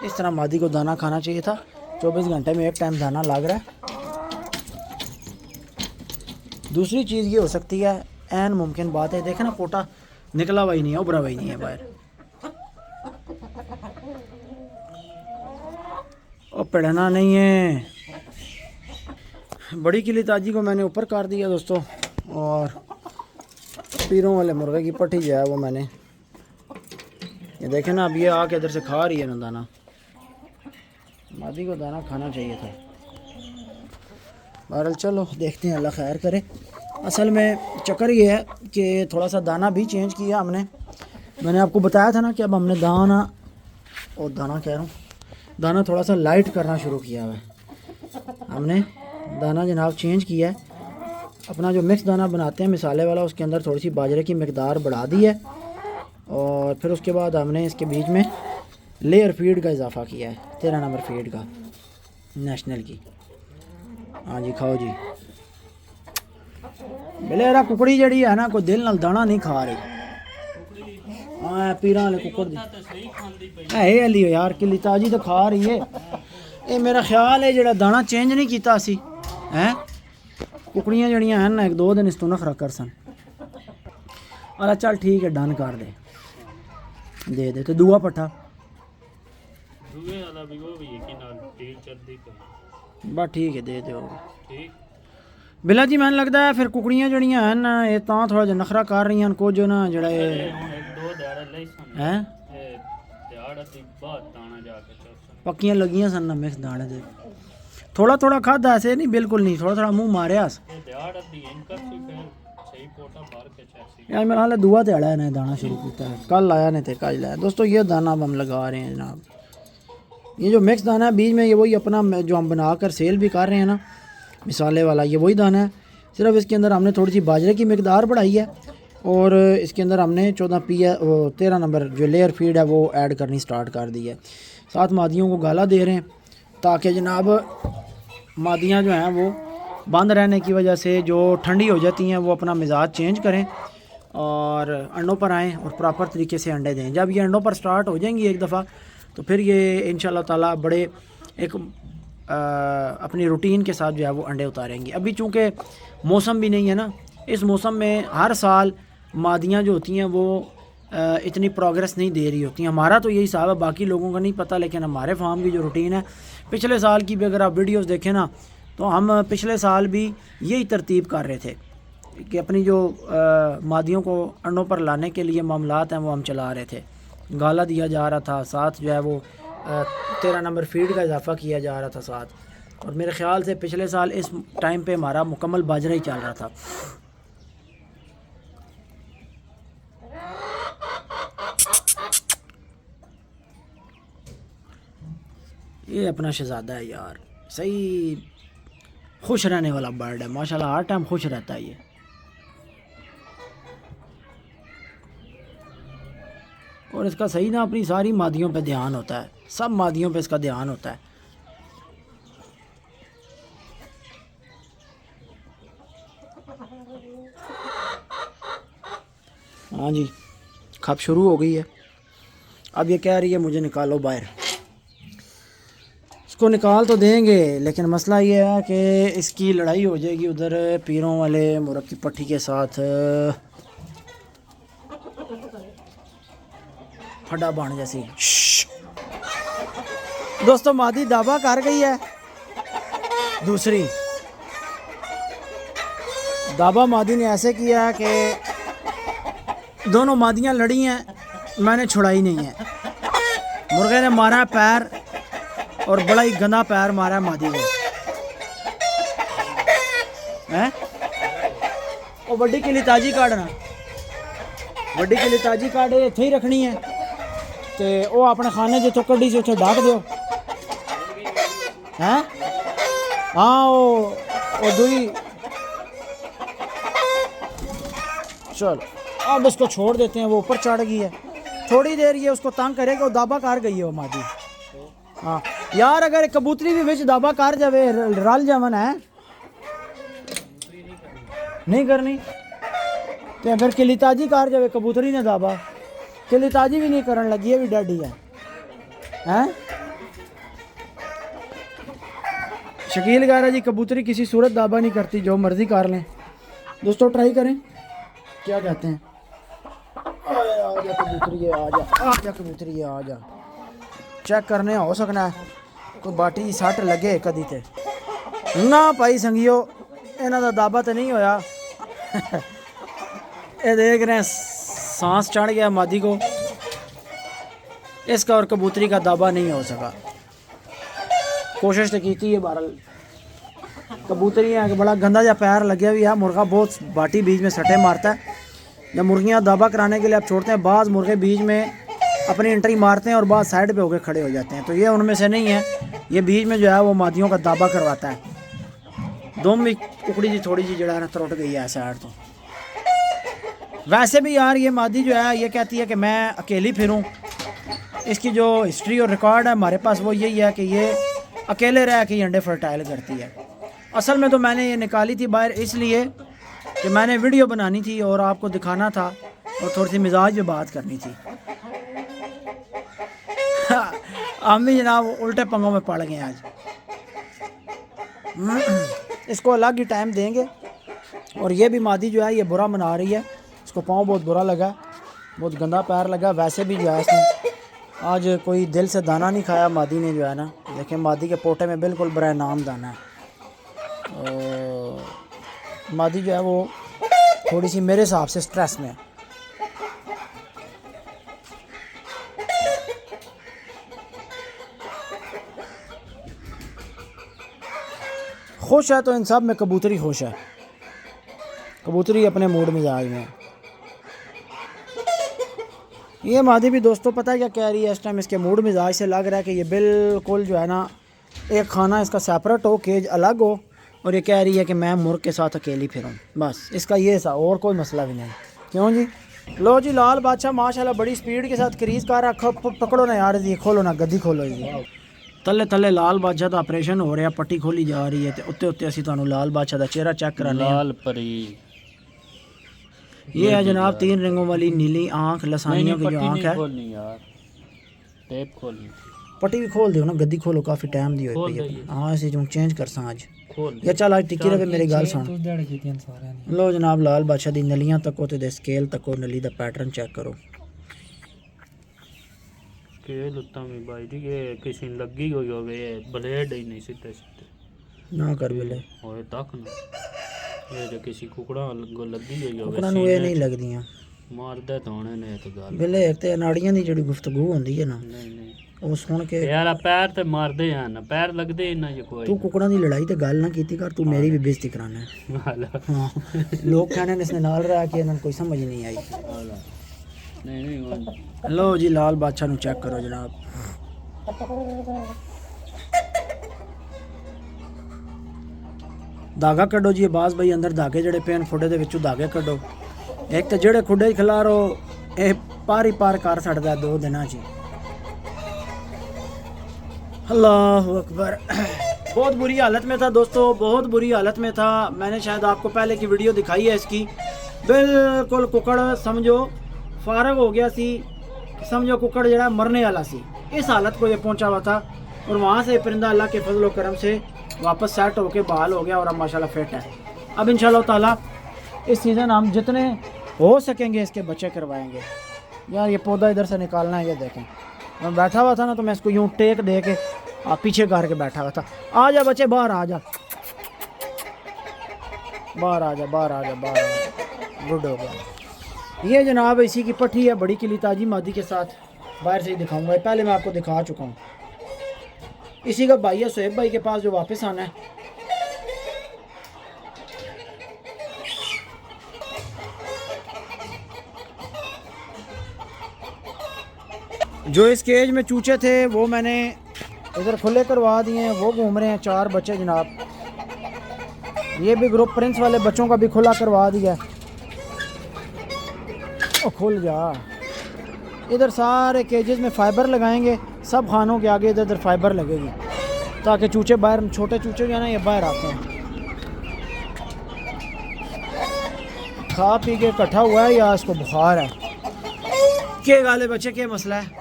इस तरह मादी को दाना खाना चाहिए था। 24 घंटे में एक टाइम दाना लग रहा है। दूसरी चीज़ ये हो सकती है, ऐन मुमकिन बात है, देखें ना पोटा निकला हुआ ही नहीं है, उभरा हुआ ही नहीं है बाहर। और पढ़ना नहीं है। बड़ी किली ताजी को मैंने ऊपर कर दिया दोस्तों, और पीरों वाले मुर्गे की पट्टी जो है वो मैंने, ये देखें ना, अब ये आके इधर से खा रही है ना दाना। मादी को दाना खाना चाहिए था। बहरहाल चलो देखते हैं, अल्लाह खैर करे। असल में चक्कर ये है कि थोड़ा सा दाना भी चेंज किया हमने। मैंने आपको बताया था ना कि अब हमने दाना कह रहा हूँ, दाना थोड़ा सा लाइट करना शुरू किया हुआ है हमने। दाना जनाब चेंज किया है। अपना जो मिक्स दाना बनाते हैं मिसाले वाला, उसके अंदर थोड़ी सी बाजरे की मकदार बढ़ा दी है, और फिर उसके बाद हमने इसके बीच में लेयर फीड का इजाफा किया है, 13 नंबर फीड का, नेशनल की। हाँ जी खाओ जी। बलेरा कुकड़ी जड़ी है ना, कोई दिल नाल दाना नहीं खा रही। हाँ पीरा वाले कुकड़ दी है अली यार, किली ताजी तो खा रही है। ये मेरा ख्याल है जड़ा दाना चेंज नहीं किया असी हैं, कुकड़ियाँ जड़ियाँ हैं ना, 1-2 दिन इस तो नखरा कर सन। अरे चल ठीक है, डन कर दे तो दूआ पट्ठा बस ठीक है, दे दो बिला जी। मैंने लगता है फिर कुकड़ियाँ जड़ियाँ हैं ना, ये तां थोड़ा जिहा नखरा कर रही हैं कुछ ना, जड़ा हैं पक्कियां लगियां सन ना मिक्स दाने दे। थोड़ा थोड़ा खादा, ऐसे नहीं बिल्कुल नहीं, थोड़ा थोड़ा मुंह मारिया। यार मेरा हाल दुआ ते आया ने दाना शुरू किया है, कल आया ने ते कल लाया। दोस्तों ये दाना अब हम लगा रहे हैं जनाब, ये जो मिक्स दाना है बीज में, ये वही अपना जो हम बनाकर सेल भी कर रहे हैं ना, मिसाले वाला, ये वही दाना है। सिर्फ इसके अंदर हमने थोड़ी सी बाजरे की मिकदार बढ़ाई है और इसके अंदर हमने 13 नंबर जो लेयर फीड है वो ऐड करनी स्टार्ट कर दी है। साथ मादियों को गाला दे रहे हैं ताकि जनाब मादियाँ जो हैं वो बंद रहने की वजह से जो ठंडी हो जाती हैं वो अपना मिजाज चेंज करें और अंडों पर आएँ और प्रॉपर तरीके से अंडे दें। जब ये अंडों पर स्टार्ट हो जाएंगी एक दफ़ा तो फिर ये इंशाल्लाह ताला बड़े एक अपनी रूटीन के साथ जो है वो अंडे उतारेंगी। अभी चूँकि मौसम भी नहीं है ना, इस मौसम में हर साल मादियाँ जो होती हैं वो इतनी प्रोग्रेस नहीं दे रही होती हैं। हमारा तो यही हिसाब है, बाकी लोगों का नहीं पता, लेकिन हमारे फार्म की जो रूटीन है पिछले साल की भी अगर आप वीडियोस देखें ना तो हम पिछले साल भी यही तरतीब कर रहे थे कि अपनी जो मादियों को अंडों पर लाने के लिए मामलात हैं वो हम चला रहे थे। गाला दिया जा रहा था, साथ जो है वो 13 नंबर फीड का इजाफ़ा किया जा रहा था साथ। और मेरे ख़्याल से पिछले साल इस टाइम पे हमारा मुकम्मल बाजरा ही चल रहा था। ये अपना शहज़ादा है यार, सही खुश रहने वाला बर्ड है माशाल्लाह, हर टाइम खुश रहता है ये। और इसका सही ना अपनी सारी मादियों पे ध्यान होता है, सब मादियों पे इसका ध्यान होता है। हाँ जी, खप शुरू हो गई है। अब ये कह रही है मुझे निकालो बाहर। इसको निकाल तो देंगे लेकिन मसला ये है कि इसकी लड़ाई हो जाएगी उधर पीरों वाले मुर्ग की पट्टी के साथ। फटा बाण जैसी। दोस्तों मादी दावा कर गई है, दूसरी दावा मादी ने ऐसे किया है कि दोनों मादियां लड़ी हैं, मैंने छुड़ाई नहीं है। मुर्गे ने मारा पैर और बड़ा ही गंदा पैर मारा है मादी को। हैं वो बड्डी के लिए ताजी काटना, बड्डी के लिए ताजी काटे इत्थे ही रखनी है तो वो अपने खाने जितों कड्डी से उसे ढक दो हैं। हाँ वो दुई चल अब उसको छोड़ देते हैं, वो ऊपर चढ़ गई है, थोड़ी देर ये उसको तंग करेगा, वो दाबा कर गई है वो मादी। हाँ यार अगर कबूतरी भी विच दाबा कर जावे रल जावन है नहीं करनी तो अगर किली ताजी कर जावे कबूतरी ने दाबा, किली ताजी भी नहीं करन लगी है भी डैडी है हैं। शकील कह रहा जी कबूतरी किसी सूरत दाबा नहीं करती, जो मर्जी कर लें। दोस्तों ट्राई करें, क्या कहते हैं। आजा कबूतरी आजा कबूतरी आजा, चेक करने हो सकना है कोई बाटी सट लगे कदी ते ना भाई संगियो, इन्हां दा दाबा तो नहीं होया। ये देख रहे हैं सांस चढ़ गया मादी को, इसका और कबूतरी का दाबा नहीं हो सका। कोशिश तो की है बहरहाल, कबूतरी है कि बड़ा गंदा जा पैर लगे हुआ है। मुर्गा बहुत बाटी बीज में सटे मारता है। जब मुर्गियाँ दाबा कराने के लिए आप छोड़ते हैं, बाज़ मुर्गे बीज में अपनी एंट्री मारते हैं और बाज़ साइड पे होकर खड़े हो जाते हैं, तो ये उनमें से नहीं है। ये बीज में जो है वो मादियों का दाबा करवाता है। दम भी उकड़ी जी थोड़ी सी जड़ा त्रुट गई है साइड तो। वैसे भी यार ये मादी जो है ये कहती है कि मैं अकेली फिरूं। इसकी जो हिस्ट्री और रिकॉर्ड है हमारे पास वो यही है कि ये अकेले रह के अंडे फर्टाइल करती है। असल में तो मैंने ये निकाली थी बाहर इसलिए कि मैंने वीडियो बनानी थी और आपको दिखाना था और थोड़ी सी मिजाज पे बात करनी थी। हम भी जनाब उल्टे पंगों में पड़ गए आज। इसको अलग ही टाइम देंगे। और ये भी मादी जो है ये बुरा मना रही है, इसको पाँव बहुत बुरा लगा, बहुत गंदा पैर लगा। वैसे भी जो है इसने आज कोई दिल से दाना नहीं खाया मादी ने जो है ना। देखें मादी के पोटे में बिल्कुल बड़ा नाम दाना है। मादी जो है वो थोड़ी सी मेरे हिसाब से स्ट्रेस में है। खुश है तो इन सब में कबूतरी खुश है, कबूतरी अपने मूड मिजाज में। ये मादी भी दोस्तों पता है क्या कह रही है इस टाइम, इसके मूड मिजाज से लग रहा है कि ये बिल्कुल जो है ना एक खाना इसका सेपरेट हो, केज अलग हो, और ये कह रही है कि मैं मुर्ग के साथ अकेली फिरूँ। बस इसका ये सा, और कोई मसला भी नहीं। क्यों जी? लो जी लाल बादशाह माशाल्लाह बड़ी स्पीड के साथ क्रीज कर रहा। पकड़ो ना यार जी, खोलो ना गद्दी खोलो जी। तले तले लाल बादशाह का ऑपरेशन हो रहा, पट्टी खोली जा रही है, तो उत्ते उत्ते असीं तुहानूं लाल बादशाह का चेहरा चेक कराने। लाल परी ये है जनाब 3 रिंगों वाली नीली आँख, लसानियों की जो आँख है। खोलनी यार, टेप खोलनी। पट्टी भी खोल दो ना, गद्दी खोलो, काफ़ी टाइम दी हुई है। हाँ इसे जो चेंज कर सा आज या चल आज टिकी रहे मेरी गल सुन। लो जनाब लाल बादशाह दी नलियां तको ते स्केल तको नली दा पैटर्न चेक करो। स्केल उत्ता में भाई जी ये किसी ने लगी हुई होवे, ब्लेड ही नहीं सीधे सीधे ना कर बिले होए तक ना, ये जो किसी कुकड़ा को लगी हुई होवे, कुकड़ा नु ये नहीं लगदियां, मारदे तो होने ने तो गल बिले एक ते नाड़ियां दी जेड़ी गुफ्तगू होंदी है ना, नहीं नहीं ਉਹ ਸੁਣ ਕੇ यार पैर ते मारदे हैं ना, पैर लगदे ही ना जो कोई ਤੂੰ ਕੁਕੜਾਂ ਦੀ ਲੜਾਈ ਤੇ ਗੱਲ ਨਾ ਕੀਤੀ ਕਰ, ਤੂੰ ਮੇਰੀ ਵੀ ਬੇਇੱਜ਼ਤੀ ਕਰਾਣਾ ਹੈ। ਹਾਂ ਲੋਕ कहने ने इसने नाल रहा कि ਇਹਨਾਂ ਨੂੰ ਕੋਈ ਸਮਝ ਨਹੀਂ ਆਈ। नहीं नहीं ਲਓ ਜੀ ਲਾਲ ਬਾਦਸ਼ਾਹ ਨੂੰ ਚੈੱਕ ਕਰੋ ਜਨਾਬ। धागा कड्डो जी बाज भाई, अंदर धागे जड़े पे खुडे दे विचों धागे कड्डो। एक तो जेड़े खुडे खिलारो ये पार ही पार कर छड़दा 2 दिनां च। अल्लाह अकबर। बहुत बुरी हालत में था दोस्तों, बहुत बुरी हालत में था। मैंने शायद आपको पहले की वीडियो दिखाई है इसकी। बिल्कुल कुकड़ समझो फारग हो गया सी, समझो कुकड़ जरा मरने वाला सी, इस हालत को ये पहुंचा हुआ था। और वहाँ से परिंदा अल्लाह के फजल व करम से वापस सेट होके बहाल हो गया और अब माशाल्लाह फिट है। अब इंशाल्लाह ताला इस सीज़न हम जितने हो सकेंगे इसके बच्चे करवाएंगे। यार ये पौधा इधर से निकालना है, ये देखें मैं बैठा हुआ था ना तो मैं इसको यूँ टेक दे के पीछे करके बैठा हुआ था। आ जा बच्चे बाहर आ जा, बाहर आ जा, बाहर आ जा, बाहर आ जा। गुड हो गया। ये जनाब इसी की पट्टी है, बड़ी किली ताजी मादी के साथ। बाहर से ही दिखाऊंगा, पहले मैं आपको दिखा चुका हूँ। इसी का भाई है सोहेब भाई के पास जो वापस आना है। जो इस केज में चूचे थे वो मैंने इधर खुले करवा दिए हैं, वो घूम रहे हैं। 4 बच्चे जनाब। ये भी ग्रुप प्रिंस वाले बच्चों का भी खुला करवा दिया। ओ खुल जा। इधर सारे केजेस में फाइबर लगाएंगे, सब खानों के आगे इधर फाइबर लगेगी ताकि चूचे बाहर, छोटे चूचे जो है ना ये बाहर आते हैं। खा पी के इकट्ठा हुआ है या इसको बुखार है? के गाले बच्चे के मसला है?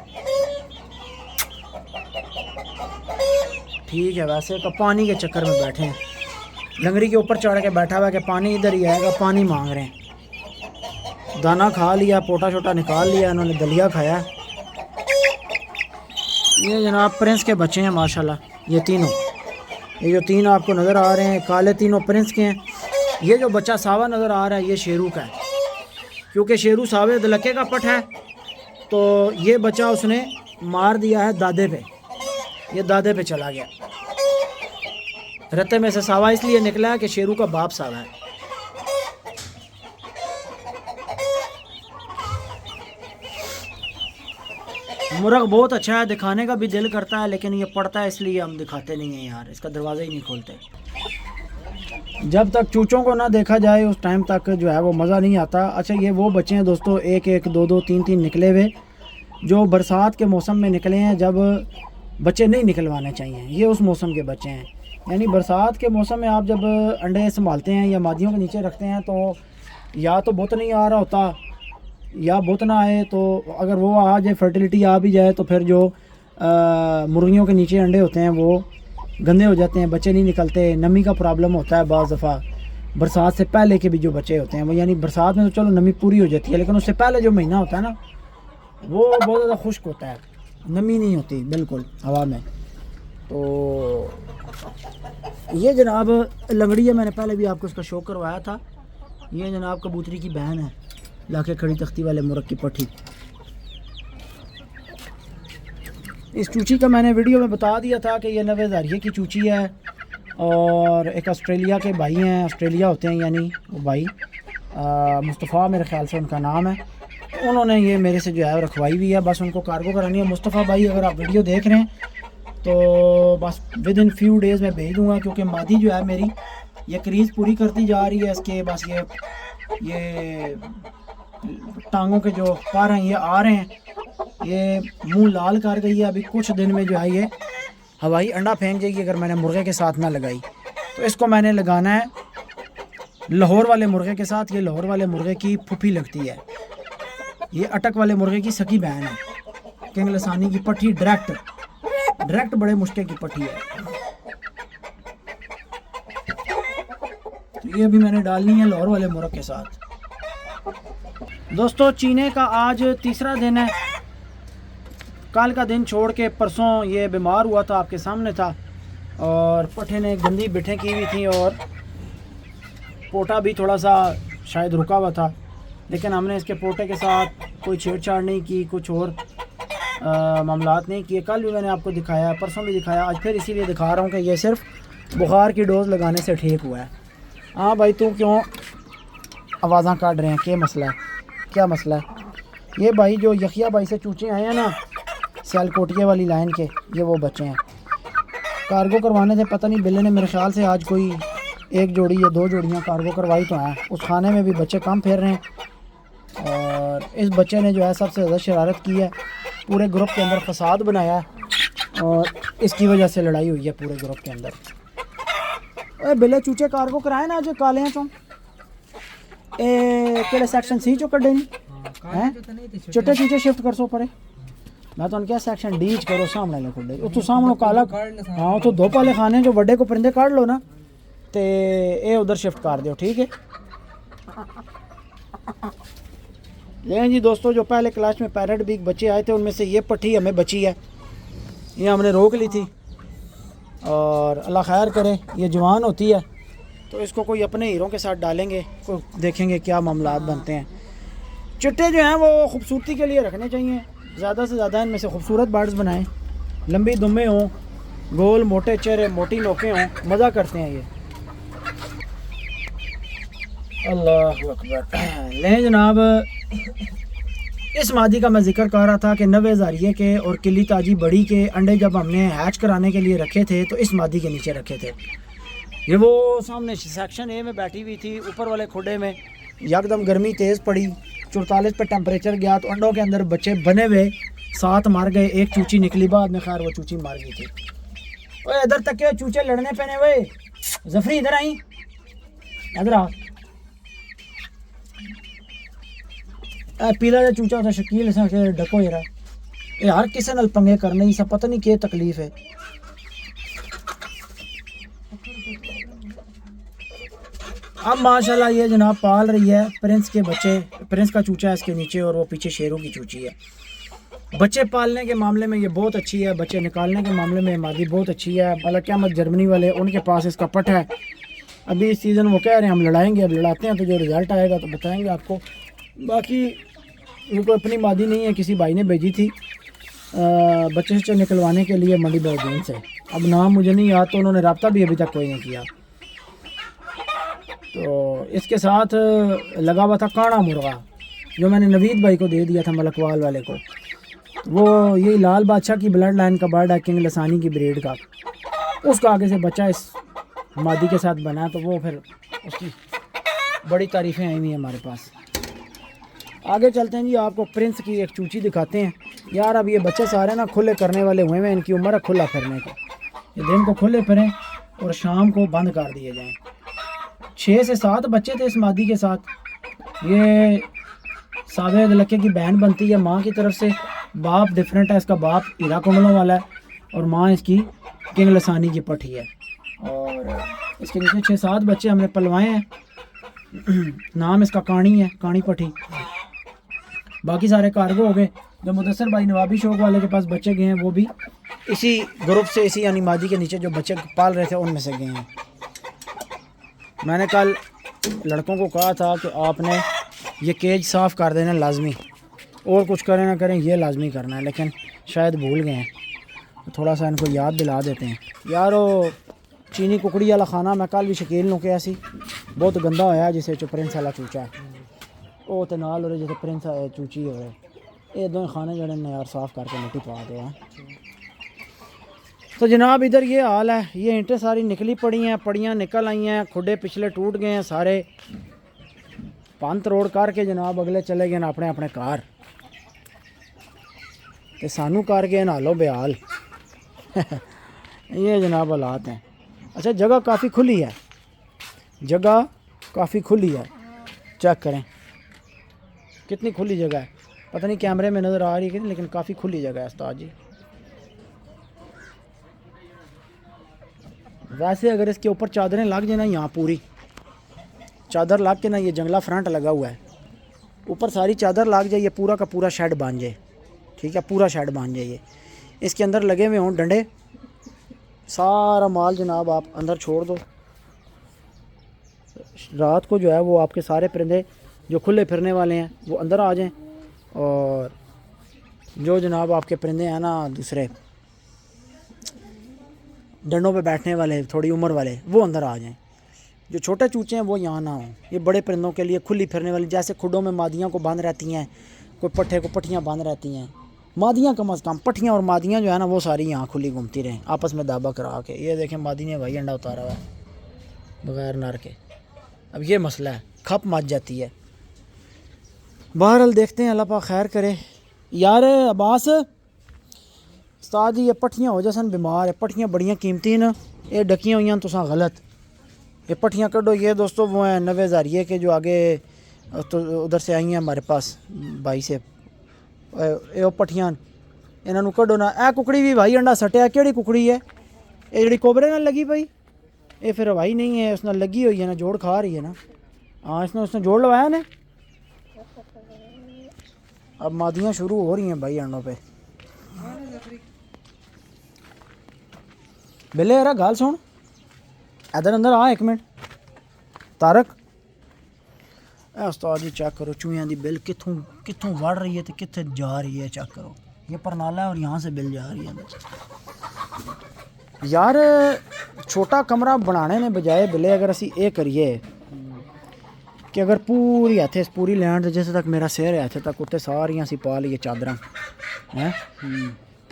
ठीक है, वैसे तो पानी के चक्कर में बैठे हैं। लंगड़ी के ऊपर चढ़ के बैठा हुआ है कि पानी इधर ही आएगा, पानी मांग रहे हैं। दाना खा लिया, पोटा छोटा निकाल लिया, इन्होंने दलिया खाया। ये जनाब प्रिंस के बच्चे हैं माशाल्लाह, ये तीनों। ये जो 3 आपको नज़र आ रहे हैं काले, तीनों प्रिंस के हैं। ये जो बच्चा सावा नज़र आ रहा है ये शेरू का है, क्योंकि शेरू सावे दलके का पट है। तो ये बच्चा उसने मार दिया है दादे पे, ये दादे पे चला गया। रत्ते में से सावा इसलिए निकला है कि शेरू का बाप सावा है। मुर्ग बहुत अच्छा है, दिखाने का भी दिल करता है, लेकिन ये पड़ता है इसलिए हम दिखाते नहीं हैं यार, इसका दरवाज़ा ही नहीं खोलते। जब तक चूचों को ना देखा जाए उस टाइम तक जो है वो मज़ा नहीं आता। अच्छा ये वो बच्चे हैं दोस्तों, 1-1, 2-2, 3-3 निकले हुए, जो बरसात के मौसम में निकले हैं, जब बच्चे नहीं निकलवाने चाहिए। ये उस मौसम के बच्चे हैं, यानी बरसात के मौसम में आप जब अंडे संभालते हैं या मादियों के नीचे रखते हैं तो या तो बुत नहीं आ रहा होता या बुत ना आए, तो अगर वो आ जाए, फर्टिलिटी आ भी जाए, तो फिर जो मुर्गियों के नीचे अंडे होते हैं वो गंदे हो जाते हैं, बच्चे नहीं निकलते। नमी का प्रॉब्लम होता है बाज़ दफ़ा। बरसात से पहले के भी जो बच्चे होते हैं वो, यानी बरसात में तो चलो नमी पूरी हो जाती है, लेकिन उससे पहले जो महीना होता है ना वो बहुत ज़्यादा खुश्क होता है, नमी नहीं होती बिल्कुल हवा में। तो ये जनाब लंगड़ी है, मैंने पहले भी आपको इसका शो करवाया था। ये जनाब कबूतरी की बहन है, लाके खड़ी तख्ती वाले मुर्ग की पट्टी। इस चूची का मैंने वीडियो में बता दिया था कि ये 90 हज़ारिये की चूची है। और एक ऑस्ट्रेलिया के भाई हैं, ऑस्ट्रेलिया होते हैं यानी वो भाई, मुस्तफ़ा मेरे ख्याल से उनका नाम है। उन्होंने ये मेरे से जो है रखवाई हुई है, बस उनको कार्गो करानी है। मुस्तफ़ा भाई अगर आप वीडियो देख रहे हैं तो बस विद इन फ्यू डेज़ में भेज दूँगा, क्योंकि मादी जो है मेरी ये क्रीज़ पूरी करती जा रही है। इसके बस ये टांगों के जो पर हैं ये आ रहे हैं, ये मुंह लाल कर गई है। अभी कुछ दिन में जो है ये हवाई अंडा फेंक जाएगी अगर मैंने मुर्गे के साथ ना लगाई। तो इसको मैंने लगाना है लाहौर वाले मुर्गे के साथ। ये लाहौर वाले मुर्गे की फूफी लगती है, ये अटक वाले मुर्गे की सकी बहन है। किंग लसानी की पट्टी डायरेक्ट बड़े मुश्किल की पट्टी है। तो ये भी मैंने डालनी है लाहौर वाले मुर्गे के साथ। दोस्तों चीने का आज तीसरा दिन है। कल का दिन छोड़ के परसों ये बीमार हुआ था, आपके सामने था, और पट्टे ने गंदी बिठें की हुई थी और पोटा भी थोड़ा सा शायद रुका हुआ था। लेकिन हमने इसके पोटे के साथ कोई छेड़छाड़ नहीं की, कुछ और मामलात नहीं किए। कल भी मैंने आपको दिखाया, परसों भी दिखाया, आज फिर इसीलिए दिखा रहा हूँ कि ये सिर्फ बुखार की डोज लगाने से ठीक हुआ है। हाँ भाई तू क्यों आवाज़ां काट रहे हैं, क्या मसला है, क्या मसला है? ये भाई जो यखिया भाई से चूचे आए हैं ना सियालकोटिया वाली लाइन के, ये वो बच्चे हैं। कार्गो करवाने थे, पता नहीं बिल्ले ने मेरे ख्याल से आज कोई 1 जोड़ी या 2 जोड़ियाँ कार्गो करवाई तो हैं। उस खाने में भी बच्चे कम फिर रहे हैं और इस बच्चे ने जो है सबसे ज़्यादा शरारत की है, पूरे ग्रुप के अंदर फसाद बनाया है और इसकी वजह से लड़ाई हुई है पूरे ग्रुप के अंदर। ओए बिल्ले चूचे कार्गो कराए ना जो काले चों केड़े सेक्शन सी चो कड्डे नहीं हैं, चिट्टे चूचे शिफ्ट कर सो परे। मैं तो क्या सेक्शन डी च करो सामने ले खुडे उतो सामने काला। हाँ तो 2 पाले खाने जो बड़े को परिंदे काट लो ना तो ये उधर शिफ्ट कर दो, ठीक है। लेकिन जी दोस्तों जो पहले क्लास में पैरेट बिग बच्चे आए थे उनमें से ये पट्टी हमें बची है, ये हमने रोक ली थी और अल्लाह खैर करे ये जवान होती है तो इसको कोई अपने हीरों के साथ डालेंगे, को देखेंगे क्या मामलात बनते हैं। चिट्टे जो हैं वो खूबसूरती के लिए रखने चाहिए, ज़्यादा से ज़्यादा इनमें से खूबसूरत बर्ड्स बनाएं, लंबी दुम्बे हों, गोल मोटे चेहरे, मोटी नोकें हों, मज़ा करते हैं ये। अल्लाह अकबर। ले जनाब इस मादी का मैं जिक्र कर रहा था कि 90 हज़ारिये के और किली ताजी बड़ी के अंडे जब हमने हैच कराने के लिए रखे थे तो इस मादी के नीचे रखे थे। ये वो सामने सेक्शन ए में बैठी हुई थी, ऊपर वाले खुडे में यकदम गर्मी तेज़ पड़ी, 44 पे टेम्परेचर गया तो अंडों के अंदर बच्चे बने हुए 7 मर गए, 1 चूची निकली, बाद में खैर वो चूची मार गई थी। ओए इधर तक के चूचे लड़ने पे ने वे जफरी इधर आई, इधर आ। पीला जो चूचा था शकील से डको यार किसी नाल पंगे करने ही सब पता नहीं क्या तकलीफ है। अब माशाल्लाह ये जनाब पाल रही है प्रिंस के बच्चे, प्रिंस का चूचा है इसके नीचे और वो पीछे शेरों की चूची है। बच्चे पालने के मामले में ये बहुत अच्छी है, बच्चे निकालने के मामले में मादी बहुत अच्छी है। मलक अहमद जर्मनी वाले उनके पास इसका पट है। अभी इस सीज़न वो कह रहे हैं हम लड़ाएंगे, अब लड़ाते हैं तो जो रिज़ल्ट आएगा तो बताएंगे आपको। बाकी ये कोई अपनी मादी नहीं है, किसी भाई ने भेजी थी बच्चे से निकलवाने के लिए मंडी बौद्दीन से। अब नाम मुझे नहीं याद तो उन्होंने रब्ता भी अभी तक कोई नहीं किया। तो इसके साथ लगा हुआ था काना मुर्गा जो मैंने नवीद भाई को दे दिया था मलकवाल वाले को। वो ये लाल बादशाह की ब्लड लाइन का बर्ड है, किंग लसानी की ब्रीड का। उसका आगे से बच्चा इस मादी के साथ बना तो वो फिर उसकी बड़ी तारीफ़ें आई हुई हैं हमारे पास। आगे चलते हैं जी, आपको प्रिंस की एक चूची दिखाते हैं। यार अब ये बच्चे सारे ना खुले करने वाले हुए हैं, इनकी उम्र है खुला फिरने की। ये दिन को खुले फिरें और शाम को बंद कर दिए जाएँ। 6 से 7 बच्चे थे इस मादी के साथ। ये सावे लड़के की बहन बनती है माँ की तरफ से, बाप डिफरेंट है, इसका बाप हीरा कुंडलों वाला है और माँ इसकी किंग लसानी की पठी है। और इसके नीचे 6-7 बच्चे हमने पलवाए हैं। नाम इसका कानी है, कानी पठी। बाकी सारे कार्गो हो गए। जो मुदस्सर भाई नवाबी शौक वाले के पास बच्चे गए हैं वो भी इसी ग्रुप से, इसी यानी मादी के नीचे जो बच्चे पाल रहे थे उनमें से गए हैं। मैंने कल लड़कों को कहा था कि आपने ये केज साफ़ कर देना लाजमी, और कुछ करें ना करें ये लाजमी करना है, लेकिन शायद भूल गए हैं। तो थोड़ा सा इनको याद दिला देते हैं। यार वो चीनी कुकड़ी वाला खाना मैं कल भी शकील लूँ कि ऐसी बहुत गंदा होया जिसे चुपरिंस वाला चूचा है ਉਹ ਤੇ ਨਾਲ ਉਹਦੇ ਜਿੱਥੇ ਪ੍ਰਿੰਸ ਆਏ ਚੂਚੀ ਹੋਏ ये दोनों खाने जड़े ने यार साफ़ करके मिट्टी पा दो हैं। तो जनाब इधर ये हाल है, ये ईंटें सारी निकली पड़ी हैं, पड़ियाँ निकल आई हैं, खुडे पिछले टूट गए हैं सारे, पंत रोड करके जनाब अगले चले गए अपने अपने घर, तो सानू कर गए नालो बेहाल। ये जनाब हालात हैं। अच्छा जगह काफ़ी खुली है, जगह काफ़ी खुली है, चेक करें कितनी खुली जगह है, पता नहीं कैमरे में नज़र आ रही है कि नहीं, लेकिन काफ़ी खुली जगह है उस्ताद जी। वैसे अगर इसके ऊपर चादरें लग जाए ना, यहाँ पूरी चादर लग के ना, ये जंगला फ्रंट लगा हुआ है, ऊपर सारी चादर लग जाए, ये पूरा का पूरा शेड बन जाए, ठीक है, पूरा शेड बन जाइए। इसके अंदर लगे हुए हों डंडे, सारा माल जनाब आप अंदर छोड़ दो, रात को जो है वो आपके सारे परिंदे जो खुले फिरने वाले हैं वो अंदर आ जाएं, और जो जनाब आपके परिंदे हैं ना दूसरे डंडों पे बैठने वाले थोड़ी उम्र वाले वो अंदर आ जाएं, जो छोटे चूचे हैं वो यहाँ ना हों। ये बड़े परिंदों के लिए खुली फिरने वाली, जैसे खुडों में मादियाँ को बंद रहती हैं, कोई पट्ठे को पट्टियाँ बंद रहती हैं, मादियाँ कम अज़ कम, पट्टियाँ और मादियाँ जो है ना वो सारी यहाँ खुली घूमती रहें आपस में दाबा करा के। ये देखें मादी ने भाई अंडा उतारा हुआ है बगैर नर के। अब ये मसला है, खप मच जाती है। बहरहाल देखते हैं, अल्लाह पाक खैर करे। यार अब्बास उस्ताद जी ये पट्ठियाँ हो जासन बीमार है, पट्ठियाँ बड़ियाँ कीमती न, ये डकियाँ हुई तुसा गलत, ये पट्ठियाँ कड्डो। ये दोस्तों वो हैं 90,000 ये के जो आगे तो उधर से आई हैं हमारे पास भाई से, ये पट्ठियाँ इन्हों कड्डो ना। ए कुकड़ी भी भाई अंडा सटिया, केड़ी कुकड़ी है ये जी कोबरे नाल लगी पई, ये फिर भाई नहीं है, उसने लगी हुई है ना, जोड़ खा रही है ना। हाँ उसने जोड़ लवाया ने, अब मादियाँ शुरू हो रही हैं भाई अंडों पे। बिल्ले यार गाल सुन, इधर अंदर आ एक मिनट तारक। उस्ताद जी चेक करो चूहियां दी बिल कित्थों कित्थों वड़ रही है तो कित्थे जा रही है, चेक करो ये परनाला है और यहाँ से बिल जा रही है। यार छोटा कमरा बनाने ने बजाय बिल्ले अगर असी ये करिए कि अगर पूरी इत्थे पूरी लैंड जिस तक मेरा सिर है इत्थे तक उत्ते सारियां असी पा लईए चादरां हैं,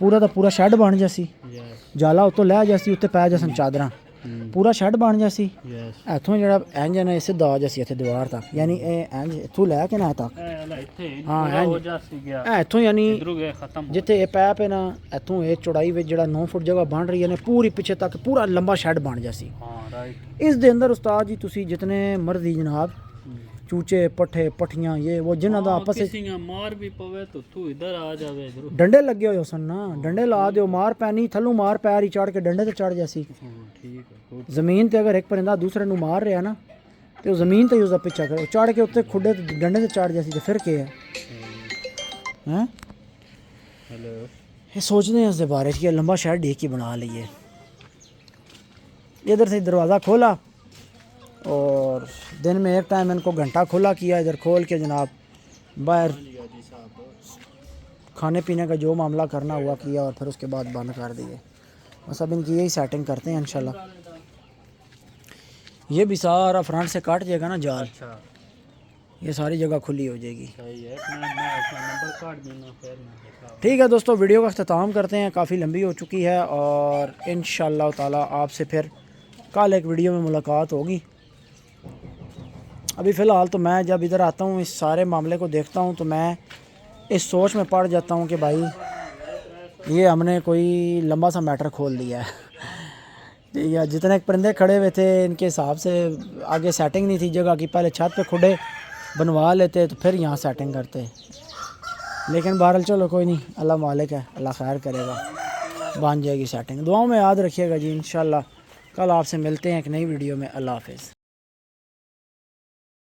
पूरा दा पूरा शैड बन जासी, जाला उत्तों लै जासी, उत्ते पै जासन चादरां, पूरा शैड बन जासी। इत्थों जेह्ड़ा इंज है ना इस दा जासी इत्थे दीवार तक, यानी इंज इत्थों लै के ना तक, हाँ इत्थों यानी जिथे ये पैप है ना, इत्थों ये चौड़ाई विच जेह्ड़ा 9 फुट जगह बन रही है ना, पूरी पिछे तक पूरा लंबा शैड बन जासी। इस दे अंदर उस्ताद जी तुसी जितने मर्जी जनाब चूचे पट्ठे पट्ठियाँ ये वो जिन्हों का आपस मार भी पवे तो तू इधर आ जावे, डंडे लगे हुए सन ना, डंडे ला दो, मार पैनी थल्लों मार पैर ही चढ़ के डंडे ते चढ़ जासी। जमीन ते अगर एक परिंदा दूसरे नू मार रहा ना तो जमीन ते उसका पीछा करे, चढ़ के उत्ते खुडे डंडे ते चढ़ जासी, तो फिर क्या है? ये सोचते हैं इसके बारे में, लंबा शैड एक ही बना लीए। इधर से दरवाज़ा खोला और दिन में एक टाइम इनको घंटा खुला किया, इधर खोल के जनाब बाहर खाने पीने का जो मामला करना हुआ किया और फिर उसके बाद बंद कर दिए। बस अब इनकी यही सेटिंग करते हैं इंशाल्लाह। ये भी सारा फ्रंट से काट जाएगा ना जाल, ये सारी जगह खुली हो जाएगी। ठीक है दोस्तों, वीडियो का अख्ताम करते हैं, काफ़ी लंबी हो चुकी है और इंशाल्लाह ताला आपसे फिर कल एक वीडियो में मुलाकात होगी। अभी फ़िलहाल तो मैं जब इधर आता हूँ इस सारे मामले को देखता हूँ तो मैं इस सोच में पड़ जाता हूँ कि भाई ये हमने कोई लंबा सा मैटर खोल दिया है। या जितने परिंदे खड़े हुए थे इनके हिसाब से आगे सेटिंग नहीं थी जगह की, पहले छत पे खुडे बनवा लेते तो फिर यहाँ सेटिंग करते, लेकिन बहरहाल चलो कोई नहीं, अल्लाह मालिक है, अल्लाह खैर करेगा, बन जाएगी सेटिंग। दुआओं में याद रखिएगा जी। इंशाल्लाह कल आपसे मिलते हैं एक नई वीडियो में। अल्लाह हाफ़िज़।